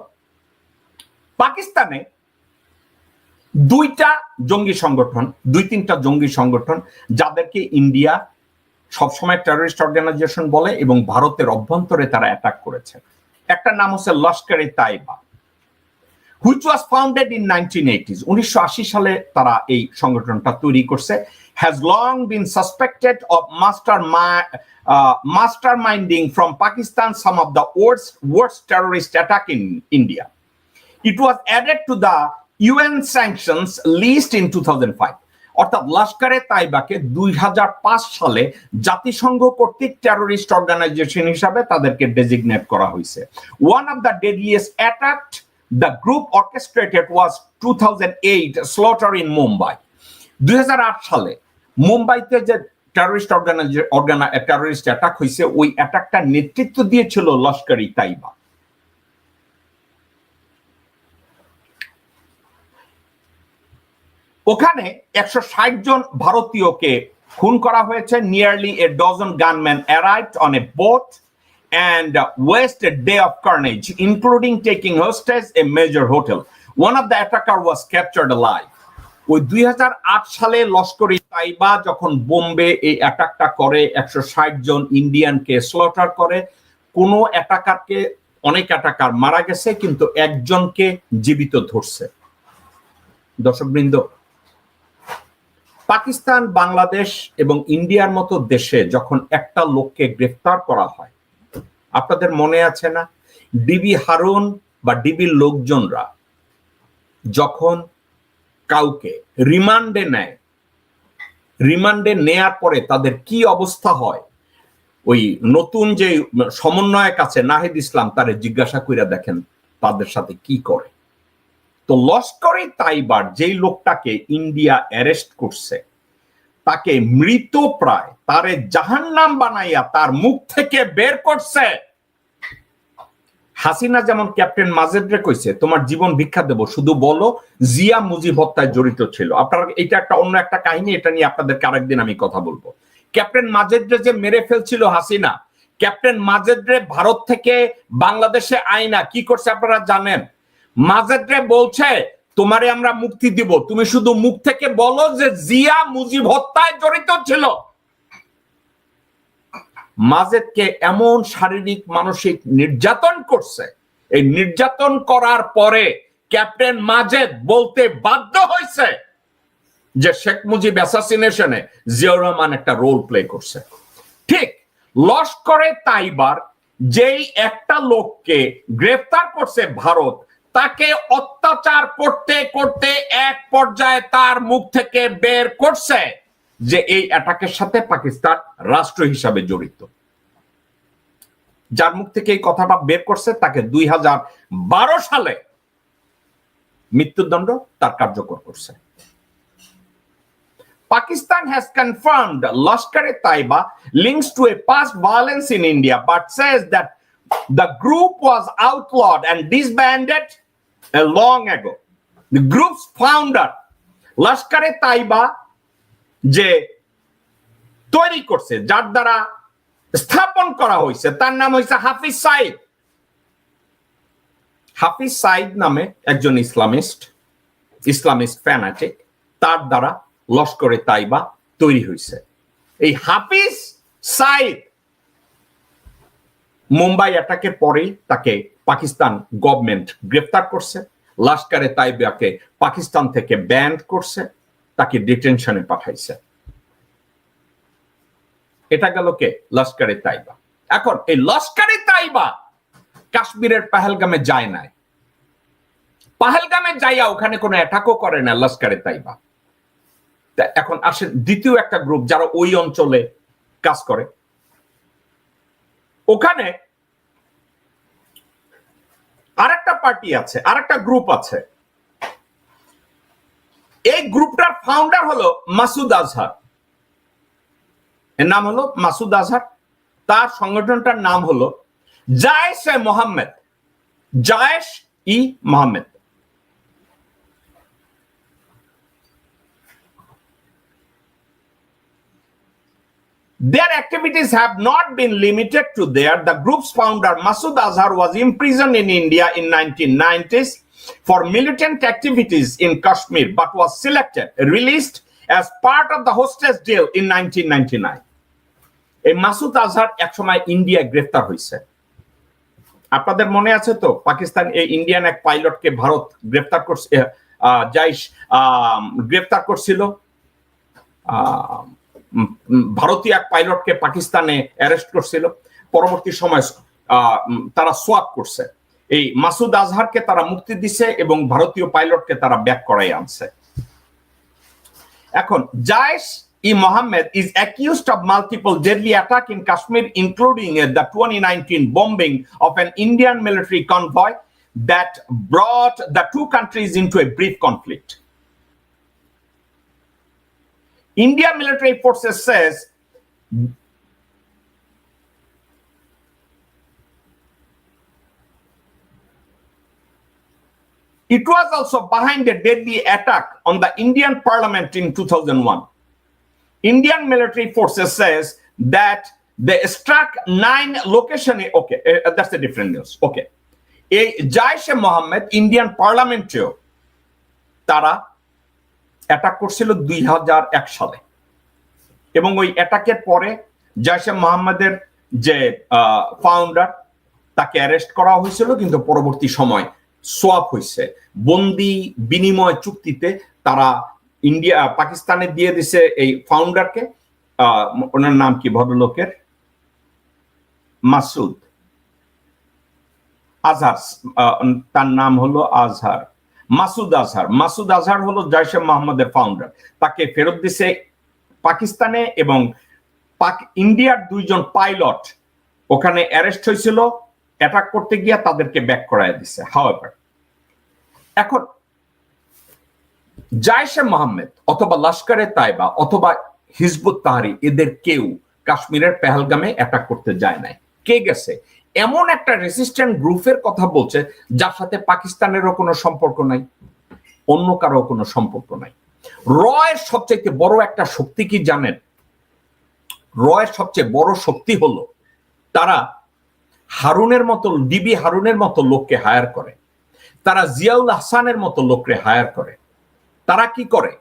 পাকিস্তানে দুই তিনটা জঙ্গি সংগঠন যাদেরকে ইন্ডিয়া সবসময় টেররিস্ট অর্গানাইজেশন বলে এবং ভারতের অভ্যন্তরে তারা অ্যাটাক করেছে। একটা নাম হচ্ছে লস্কর-ই-তাইবা, which was founded in 1980s, 1980 সালে তারা এই সংগঠনটা তৈরি করছে, has long been suspected of masterminding from Pakistan some of the worst terrorist attack in India. It was added to the UN sanctions list in 2005. অর্থাৎ লস্কর-ই-তাইবাকে 2005 সালে জাতিসংঘ কর্তৃক টেররিস্ট অর্গানাইজেশন হিসাবে তাদেরকে ডেজিগনেট করা হয়েছে। One of the deadliest attack the group orchestrated was 2008 slaughter in Mumbai. 2008 সালে মুম্বাইতে যে টেররিস্ট টেররিস্ট অ্যাটাক হয়েছে, ওই অ্যাটাকটার নেতৃত্ব দিয়েছিল লস্কর-ই-তাইবা। ওখানে 160 জন ভারতীয়কে খুন করা হয়েছে। Nearly a dozen gunmen arrived on a boat and waged a day of carnage, including taking hostage a major hotel. One of the attacker was captured alive. ওই 2008 সালে লস্কর-ই-তাইবা যখন বোম্বে এই অ্যাটাকটা করে, 160 জন ইন্ডিয়ানকে স্লটার করে, কোনো অ্যাটাকারকে, অনেক অ্যাটাকার মারা গেছে কিন্তু একজনকে জীবিত ধরছে। দর্শকবৃন্দ, পাকিস্তান, বাংলাদেশ এবং ইন্ডিয়ার মতো দেশে যখন একটা লোককে গ্রেফতার করা হয়, আপনাদের মনে আছে না ডিবি হারুন বা ডিবির লোকজনরা যখন কাউকে রিমান্ডে নেয়, রিমান্ডে নেয়ার পরে তাদের কি অবস্থা হয়? ওই নতুন যে সমন্বয়ক আছে নাহিদ ইসলাম, তারে জিজ্ঞাসা কইরা দেখেন তাদের সাথে কি করে। তো লস্কর-ই-তাইবার যেই লোকটাকে ইন্ডিয়া অ্যারেস্ট করছে তাকে মৃত প্রায়, তারে জাহান্নাম বানাইয়া তার মুখ থেকে বের করছে। হাসিনা যেমন ক্যাপ্টেন মাজেদরে কইছে তোমার জীবন ভিক্ষা দেব, শুধু বলো জিয়া মুজিব হত্যায় জড়িত ছিল। আপনারা এটা একটা অন্য একটা কাহিনী, এটা নিয়ে আপনাদেরকে আরেকদিন আমি কথা বলবো। ক্যাপ্টেন মাজেদরে যে মেরে ফেলছিল হাসিনা, ক্যাপ্টেন মাজেদরে ভারত থেকে বাংলাদেশে আইনা কি করছে আপনারা জানেন? মাজেদরে বলছে তোমারে আমরা মুক্তি দিব, তুমি শুধু মুখ থেকে বলো যে জিয়া মুজিব হত্যায় জড়িত ছিল। মাজেদকে এমন শারীরিক মানসিক নির্যাতন করছে, এই নির্যাতন করার পরে ক্যাপ্টেন মাজেদ বলতে বাধ্য হয়েছে যে শেখ মুজিব অ্যাসাসিনেশনে জিয়াউর রহমান একটা রোল প্লে করছে। ঠিক লস্কর-ই-তাইবার যেই একটা লোককে গ্রেফতার করছে ভারত, তাকে অত্যাচার করতে করতে এক পর্যায়ে তার মুখ থেকে বের করছে যে এই অ্যাটাকের সাথে পাকিস্তান রাষ্ট্র হিসাবে জড়িত। যার মুখ থেকে এই কথাটা বের করছে তাকে 2012 সালে মৃত্যুদণ্ড তার কার্যকর করছে। Pakistan has confirmed Lashkar-e-Taiba links to a past violence in India, but says that the group was outlawed and disbanded long ago. The group's founder, Lashkar-e-Taiba, যে তৈরি করছে, যার দ্বারা স্থাপন করা হয়েছে, তার নাম হয়েছে হাফিজ সাইদ। হাফিজ সাইদ নামে একজন ইসলামিস্ট ফ্যানাটিক, তার দ্বারা লস্কর-ই-তাইবা তৈরি হয়েছে। এই হাফিজ সাইদ মুম্বাই অ্যাটাকের পরেই তাকে পাকিস্তান গভর্নমেন্ট গ্রেফতার করছে, লস্কর-ই-তাইবাকে পাকিস্তান থেকে ব্যান করছে তাকে ডিটেনশনে পাঠাইছে। এটা গেল কে? লস্করে তাইবা। এখন এই লস্করে তাইবা কাশ্মীরের পাহেলগামে যায় নাই, পাহেলগামে যাইয়া ওখানে কোনো অ্যাটাকও করে না লস্করে তাইবা। এখন আসেন দ্বিতীয় একটা গ্রুপ যারা ওই অঞ্চলে কাজ করে। ওখানে আরেকটা পার্টি আছে, আরেকটা গ্রুপ আছে। এই গ্রুপটার ফাউন্ডার হলো মাসুদ আজহার। এর নাম হলো মাসুদ আজহার। তার সংগঠনটার নাম হলো জায়েশ-ই-মোহাম্মদ, জায়েশ-ই-মোহাম্মদ। Their activities have not been limited to there. The group's founder Masood Azhar was imprisoned in India in 1990s for militant activities in Kashmir, but was released as part of the hostage deal in 1999. এই মাসুদ আজহার একসময় ইন্ডিয়ায় গ্রেফতার হয়েছে। আপনাদের মনে আছে তো, পাকিস্তান এই ইন্ডিয়ান এক পাইলটকে ভারত গ্রেফতার করছে, জাইশ গ্রেফতার করছিল। ভারতীয় এক পাইলটকে পাকিস্তানে অ্যারেস্ট করছিল। পরবর্তী সময় তারা সোয়াপ করছে, এই মাসুদ আজহারকে তারা মুক্তি দিছে এবং ভারতীয় পাইলটকে তারা ব্যাক করাই আনছে। এখন জায়েশ-ই-মোহাম্মদ is accused of multiple deadly attacks in Kashmir, including the 2019 bombing of an Indian military convoy that brought the two countries into a brief conflict. India military forces says it was also behind a deadly attack on the Indian parliament in 2001. Indian military forces says that they struck 9 locations. Okay, that's a different news. Okay. Jaish-e-Mohammed Indian parliament তারা অ্যাটাক করছিল 2001 সালে এবং ওই অ্যাটাকের পরে জাইশ-ই-মোহাম্মদের যে ফাউন্ডার তাকে অ্যারেস্ট করা হয়েছিল, কিন্তু পরবর্তী সময় সোয়াপ হয়েছে। বন্দি বিনিময় চুক্তিতে তারা পাকিস্তানে দিয়ে দিছে এই ফাউন্ডারকে। ওনার নাম কি ভদ্রলোকের? মাসুদ আজহার। তার নাম হলো আজহার, মাসুদ আজহার। মাসুদ আজহার হলো জাইশ-ই-মোহাম্মদের ফাউন্ডার। তাকে ফেরত দিছে পাকিস্তানে এবং ইন্ডিয়ার 2 জন পাইলট ওখানে অ্যারেস্ট হয়েছিল অ্যাটাক করতে গিয়ে, তাদেরকে ব্যাক করায় দিছে। হাওয়েভার এখন জাইশ-ই-মোহাম্মদ অথবা লস্করে তাইবা অথবা হিজবুত তাহরির এদের কেউ কাশ্মীরের পেহেলগামে অ্যাটাক করতে যায় নাই। কে গেছে? এমন একটা রেসিস্ট্যান্ট গ্রুপের কথা বলছে যার সাথে পাকিস্তানেরও কোনো সম্পর্ক নাই, অন্য কারো কোনো সম্পর্ক নাই। রয়ের সবচেয়ে বড় একটা শক্তি কি জানেন? রয়ের সবচেয়ে বড় শক্তি হলো তারা হারুনের মতো, ডিবি হারুনের মতো লোককে হায়ার করে, তারা জিয়াউল হাসানের মতো লোককে হায়ার করে, তারা কি করে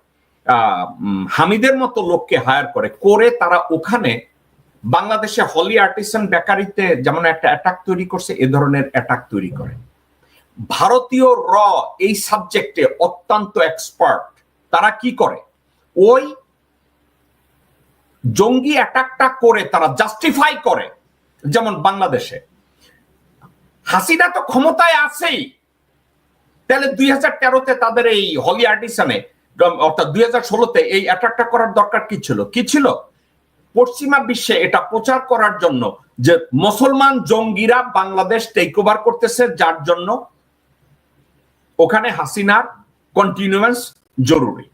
হামিদের মতো লোককে হায়ার করে তারা ওখানে বাংলাদেশে হলি আর্টিসান বেকারিতে যেমন একটা অ্যাটাক তৈরি করছে, এ ধরনের অ্যাটাক তৈরি করে। ভারতীয় এই সাবজেক্টে অত্যন্ত এক্সপার্ট। তারা কি করে? ওই জঙ্গি অ্যাটাকটা করে তারা জাস্টিফাই করে। যেমন বাংলাদেশে হাসিনা তো ক্ষমতায় আছেই, তাহলে 2013-তে তাদের এই হলি আর্টিসানে অর্থাৎ 2016-তে এই অ্যাটাকটা করার দরকার কি ছিল? কি ছিল? পশ্চিমা বিশ্বে এটা প্রচার করার জন্য যে মুসলমান জঙ্গিরা বাংলাদেশ টেক ওভার করতেছে, যার জন্য ওখানে হাসিনার কন্টিনিউয়ান্স জরুরি।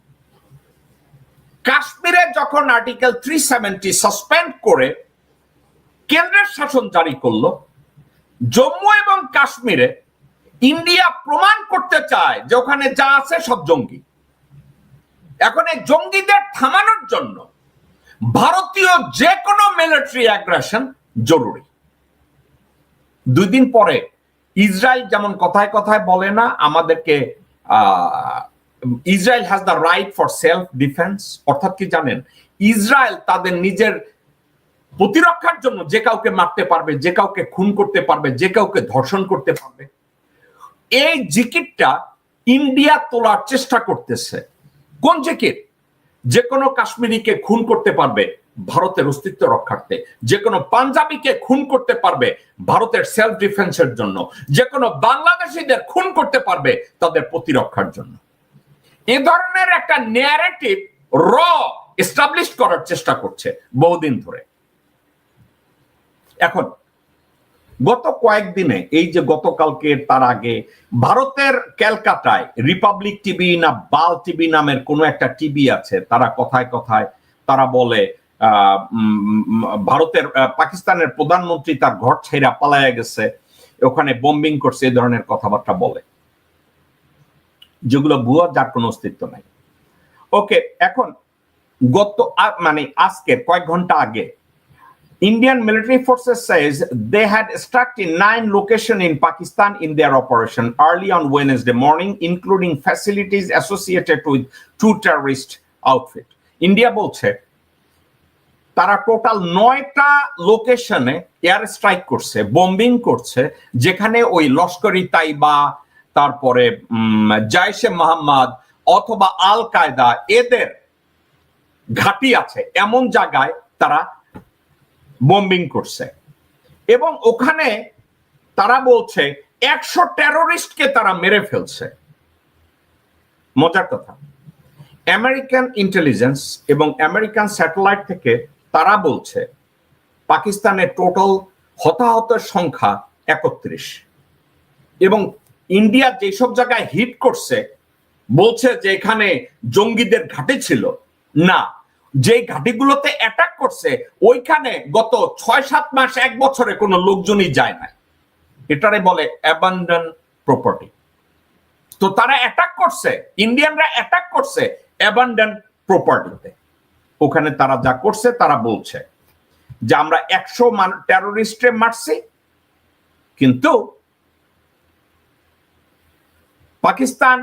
কাশ্মীরে যখন আর্টিকেল 370 সাসপেন্ড করে কেন্দ্রের শাসন জারি করলো, জম্মু এবং কাশ্মীরে ইন্ডিয়া প্রমাণ করতে চায় যে ওখানে যা আছে সব জঙ্গি। এখন এই জঙ্গিদের থামানোর জন্য ভারতীয় যে কোনো মিলিটারি অ্যাগ্রেশন জরুরি। 2 দিন পরে ইসরায়েল যেমন কথায় কথায় বলে না আমাদেরকে Israel has the right for self defence, অর্থাৎ কি জানেন, ইসরায়েল তাদের নিজের প্রতিরক্ষার জন্য যে কাউকে মারতে পারবে, যে কাউকে খুন করতে পারবে, যে কাউকে ধর্ষণ করতে পারবে। এই জিকিরটা ইন্ডিয়া তোলার চেষ্টা করতেছে। কোন জিকির? যে কোনো কাশ্মীরিকে খুন করতে পারবে ভারতের অস্তিত্ব রক্ষার্থে, যে কোনো পাঞ্জাবিকে খুন করতে পারবে ভারতের সেলফ ডিফেন্সের জন্য, যে কোনো বাংলাদেশিদের খুন করতে পারবে তাদের প্রতিরক্ষার জন্য। এ ধরনের একটা ন্যারেটিভ এস্টাবলিশ করার চেষ্টা করছে বহুদিন ধরে। এখন গত কয়েকদিনে, এই যে গতকালকে তার আগে ভারতের ক্যালকাটায় রিপাবলিক টিভি না বাল টিভি নামের কোনো একটা টিভি আছে, তারা কথায় কথায় তারা বলে ভারতের পাকিস্তানের প্রধানমন্ত্রী তার ঘর ছেড়ে পালায়া গেছে, ওখানে বোম্বিং করছে, এই ধরনের কথাবার্তা বলে, যেগুলো ভুয়া, যার কোনো অস্তিত্ব নাই। ওকে, এখন আজকের কয়েক ঘন্টা আগে Indian military forces says they had struck in 9 locations in Pakistan in their operation early on Wednesday morning, including facilities associated with 2 terrorist outfit. India বলছে তারা টোটাল 9টা লোকেশনে এয়ার স্ট্রাইক করছে, বোম্বিং করছে, যেখানে ওই লস্করি তাইবা, তারপরে জাইশে মোহাম্মদ অথবা আল কায়দা এদের ঘাঁটি আছে, এমন জায়গায় তারা বোম্বিং করছে। এবং ওখানে তারা বলছে 100 টেরোরিস্টকে তারা মেরে ফেলছে। মজার কথা, আমেরিকান ইন্টেলিজেন্স এবং আমেরিকান স্যাটেলাইট থেকে তারা বলছে পাকিস্তানের টোটাল হতাহতের সংখ্যা 31। এবং ইন্ডিয়া যেসব জায়গায় হিট করছে বলছে যে এখানে জঙ্গিদের ঘাঁটি ছিল না, যে ঘাঁটিগুলোতে অ্যাটাক করছে ওইখানে গত 6-7 মাস 1 বছরে কোনো লোকজনই যায় না। এটারে বলে অ্যাবান্ডন প্রপার্টি। তো তারা অ্যাটাক করছে, ইন্ডিয়ানরা অ্যাটাক করছে অ্যাবান্ডন প্রপার্টিতে। ওখানে তারা যা করছে তারা বলছে যে আমরা 100 টেরোরিস্টে মারছি, কিন্তু পাকিস্তান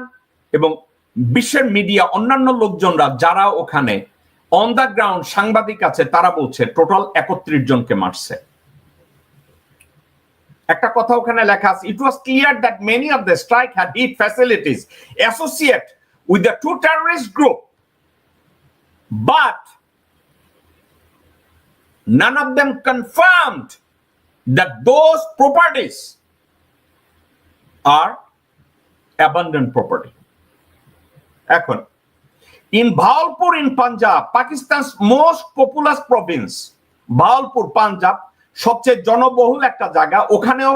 এবং বিশ্বের মিডিয়া অন্যান্য লোকজনরা যারা ওখানে অন দ্য গ্রাউন্ড সাংবাদিক আছে তারা বলছে টোটাল 31 জনকে মারছে। একটা কথা ওখানে লেখা আছে, it was clear that many of the strike had hit facilities associate with the 2 terrorist group, but none of them confirmed that those properties are abandoned property. এখন in Bhaulpur in Punjab, Pakistan's most populous province, Bhaulpur, Punjab, সবচেয়ে জনবহুল একটা জায়গা, ওখানেও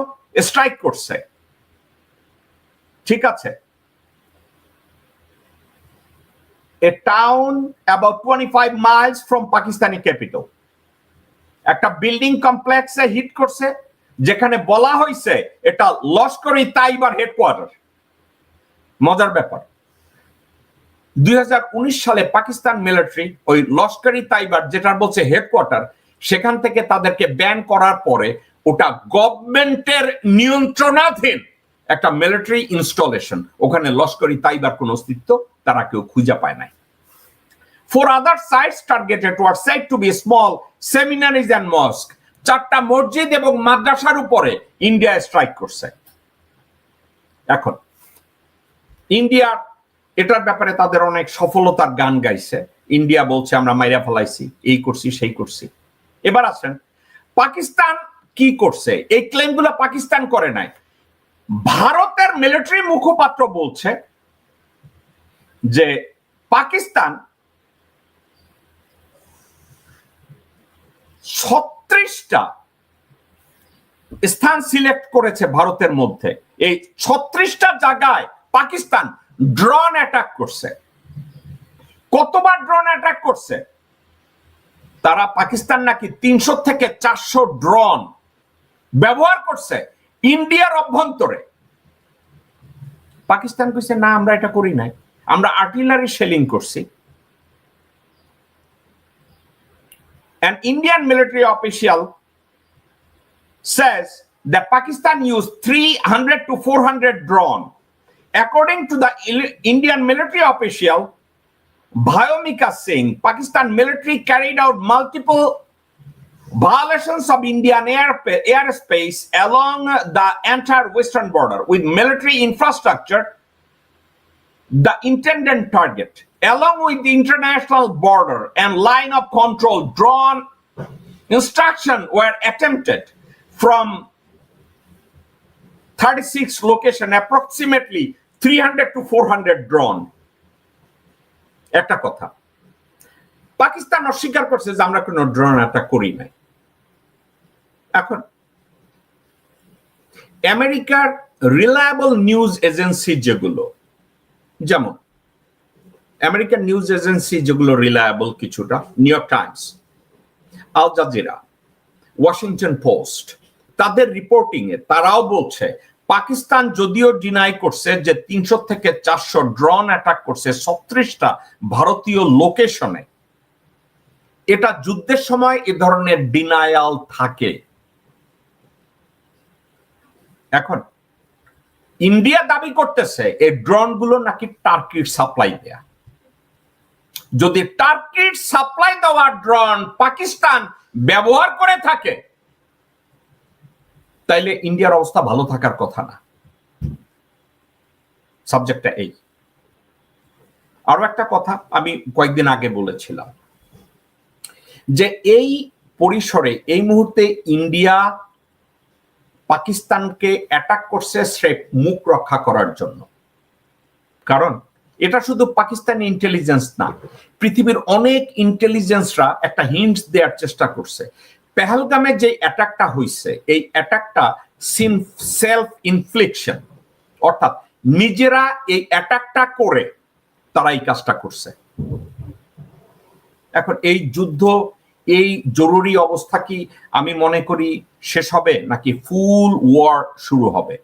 স্ট্রাইক করছে। ঠিক আছে, a town about 25 miles from Pakistani capital, একটা বিল্ডিং কমপ্লেক্সে হিট করছে যেখানে বলা হয়েছে এটা লস্করি তাইবার হেডকোয়ার্টার। মজার ব্যাপার, 2019 সালে পাকিস্তান মিলিটারি ওই লস্করি তাইবার যেটা বলছে হেডকোয়ার্টার, সেখান থেকে তাদেরকে ব্যান করার পরে ওটা গভর্নমেন্টের নিয়ন্ত্রণাধীন একটা মিলিটারি ইনস্টলেশন, ওখানে লস্করি তাইবার কোন অস্তিত্ব তারা কেউ খুঁজে পায় নাই। 4 other sites targeted were said to be small seminaries and mosque. 4টা মসজিদ এবং মাদ্রাসার উপরে ইন্ডিয়া স্ট্রাইক করছে। এখন ইন্ডিয়া এটার ব্যাপারে তাদের অনেক সফলতার গান গাইছে। ইন্ডিয়া বলছে আমরা মাইরা ফেলাইছি, এই করছি সেই করছি। এবার আসেন পাকিস্তান কি করছে। এই ক্লেমগুলো পাকিস্তান করে নাই, ভারতের মিলিটারি মুখপাত্র বলছে যে পাকিস্তান 36টা স্থান সিলেক্ট করেছে ভারতের মধ্যে। এই 36টা জায়গায় পাকিস্তান ড্রোন অ্যাটাক করছে। কতবার ড্রোন অ্যাটাক করছে? তারা পাকিস্তান নাকি 300 থেকে 400 ড্রোন ব্যবহার করছে ইন্ডিয়ার অভ্যন্তরে। পাকিস্তান কইছে না আমরা এটা করি নাই, আমরা আর্টিলারি শেলিং করছি। An Indian military official says that Pakistan used 300 to 400 drone. According to the Indian military official, Bhyomika Singh, Pakistan military carried out multiple violations of Indian airspace along the entire western border with military infrastructure the intended target, along with the international border and line of control drawn, instruction were attempted from 36 location, approximately 300 to 400 drone. একটা কথা, পাকিস্তান অস্বীকার করছে যে আমরা কোনো ড্রোন অ্যাটাক করি নাই। এখন আমেরিকার রিলায়েবল নিউজ এজেন্সি যেগুলো, যেমন আমেরিকান নিউজ এজেন্সি যেগুলো রিলায়েবল কিছুটা, New York Times, Al Jazeera, Washington Post, তাদের রিপোর্টিং এ তারাও বলছে পাকিস্তান যদিও ডিনাই করছে যে 300 থেকে 400 ড্রোন অ্যাটাক করছে 36টা ভারতীয় লোকেশনে, এটা যুদ্ধের সময় এ ধরনের ডিনায়াল থাকে। এখন ইন্ডিয়া দাবি করতেছে এই ড্রোন গুলো নাকি টার্কির সাপ্লাই দেয়া। যদি টার্কির সাপ্লাই দেওয়া ড্রোন পাকিস্তান ব্যবহার করে থাকে, তাইলে ইন্ডিয়ার অবস্থা ভালো থাকার কথা না। সাবজেক্টটা এই। আরো একটা কথা আমি কয়েকদিন আগে বলেছিলাম যে এই পরিসরে এই মুহূর্তে ইন্ডিয়া পাকিস্তানকে অ্যাটাক করছে স্রেফ মুখ রক্ষা করার জন্য। কারণ এটা শুধু পাকিস্তানি ইন্টেলিজেন্স না, পৃথিবীর অনেক ইন্টেলিজেন্সরা একটা হিন্টস দেওয়ার চেষ্টা করছে। পেহেলগামে যে অ্যাটাকটা হয়েছে, এই অ্যাটাকটা সেলফ ইনফ্লিকশন, অর্থাৎ নিজেরা এই অ্যাটাকটা করে তারা এই কাজটা করছে। এখন এই যুদ্ধ, এই জরুরি অবস্থা কি আমি মনে করি শেষ হবে নাকি ফুল ওয়ার শুরু হবে?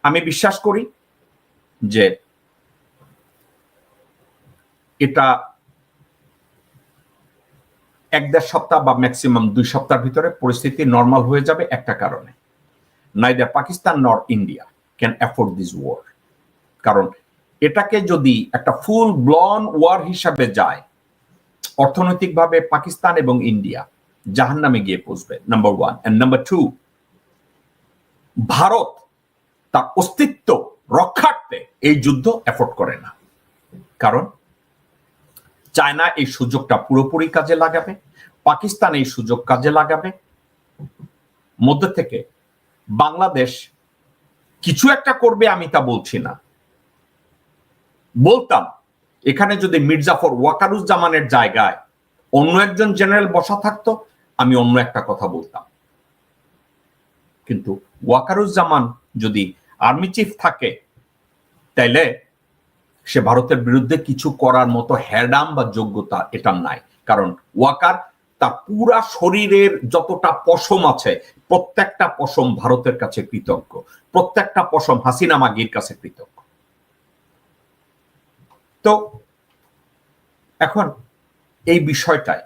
আমি বিশ্বাস করি যে এটা 1-1.5 সপ্তাহ বা ম্যাক্সিমাম 2 সপ্তাহের ভিতরে পরিস্থিতি নর্মাল হয়ে যাবে। একটা কারণে, neither Pakistan nor India can afford this war. কারণ এটাকে যদি একটা ফুল ব্লন ওয়ার হিসাবে যায়, অর্থনৈতিকভাবে পাকিস্তান এবং ইন্ডিয়া জাহান্নামে গিয়ে পৌঁছবে, নাম্বার 1। এন্ড নাম্বার 2, ভারত তার অস্তিত্ব রক্ষার্থে এই যুদ্ধ এফোর্ড করে না। কারণ চায়না এই সুযোগটা পুরোপুরি কাজে লাগাবে, পাকিস্তান এই সুযোগ কাজে লাগাবে। মধ্য থেকে বাংলাদেশ কিছু একটা করবে আমি তা বলছি না, বলতাম এখানে যদি মির্জাফর ওয়াকারুজ্জামানের জায়গায় অন্য একজন জেনারেল বসা থাকতো আমি অন্য একটা কথা বলতাম। কিন্তু ওয়াকারুজ্জামান যদি আর্মি চিফ থাকে তাইলে সে ভারতের বিরুদ্ধে কিছু করার মতো হ্যাডাম বা যোগ্যতা এটা নাই। কারণ ওয়াকার তার পুরা শরীরের যতটা পশম আছে প্রত্যেকটা পশম ভারতের কাছে কৃতজ্ঞ, প্রত্যেকটা পশম হাসিনা মাগির কাছে কৃতজ্ঞ। তো এখন এই বিষয়টায়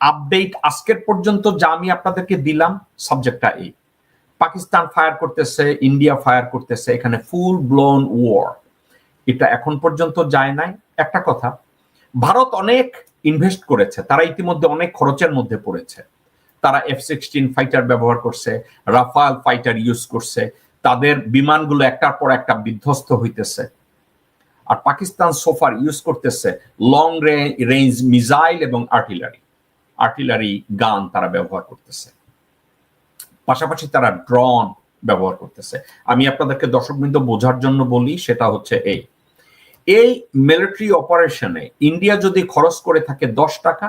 আপডেট আজকের পর্যন্ত যা আমি আপনাদেরকে দিলাম, সাবজেক্টটা এই। পাকিস্তান ফায়ার করতেছে, ইন্ডিয়া ফায়ার করতেছে, এখানে ফুল ব্লোন ওয়ার। এটা এখন পর্যন্ত যায় নাই। একটা কথা, ভারত অনেক ইনভেস্ট করেছে, তারা ইতিমধ্যে অনেক খরচের মধ্যে পড়েছে। তারা F-16 ফাইটার ব্যবহার করছে, রাফাল ফাইটার ইউজ করছে, তাদের বিমানগুলো একটার পর একটা বিধ্বস্ত হইতেছে। আর পাকিস্তান সোফার ইউজ করতেছে লং রেঞ্জ মিসাইল এবং আর্টিলারি গান তারা ব্যবহার করতেছে, পাশাপাশি তারা ড্রোন ব্যবহার করতেছে। আমি আপনাদেরকে দর্শকবৃন্দ বোঝার জন্য বলি, সেটা হচ্ছে এই মিলিটারি অপারেশনে ইন্ডিয়া যদি খরচ করে থাকে 10 টাকা,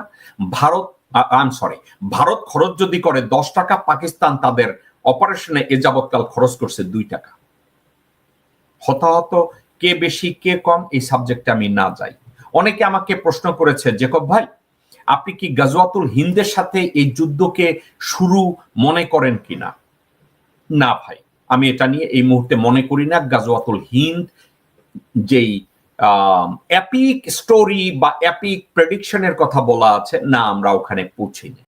ভারত খরচ যদি করে 10 টাকা, পাকিস্তান তাদের অপারেশনে এ যাবৎকাল খরচ করছে 2 টাকা। হতাহত কে বেশি কে কম এই সাবজেক্টে আমি না যাই। অনেকে আমাকে প্রশ্ন করেছে, জেকব ভাই আপনি কি গাজওয়াতুল হিন্দের সাথে এই যুদ্ধকে শুরু মনে করেন কিনা? না ভাই, আমি এটা নিয়ে এই মুহূর্তে মনে করি না। গাজওয়াতুল হিন্দ যেই এপিক স্টোরি বা এপিক প্রেডিকশনের কথা বলা আছে, না আমরা ওখানে পৌঁছিনি।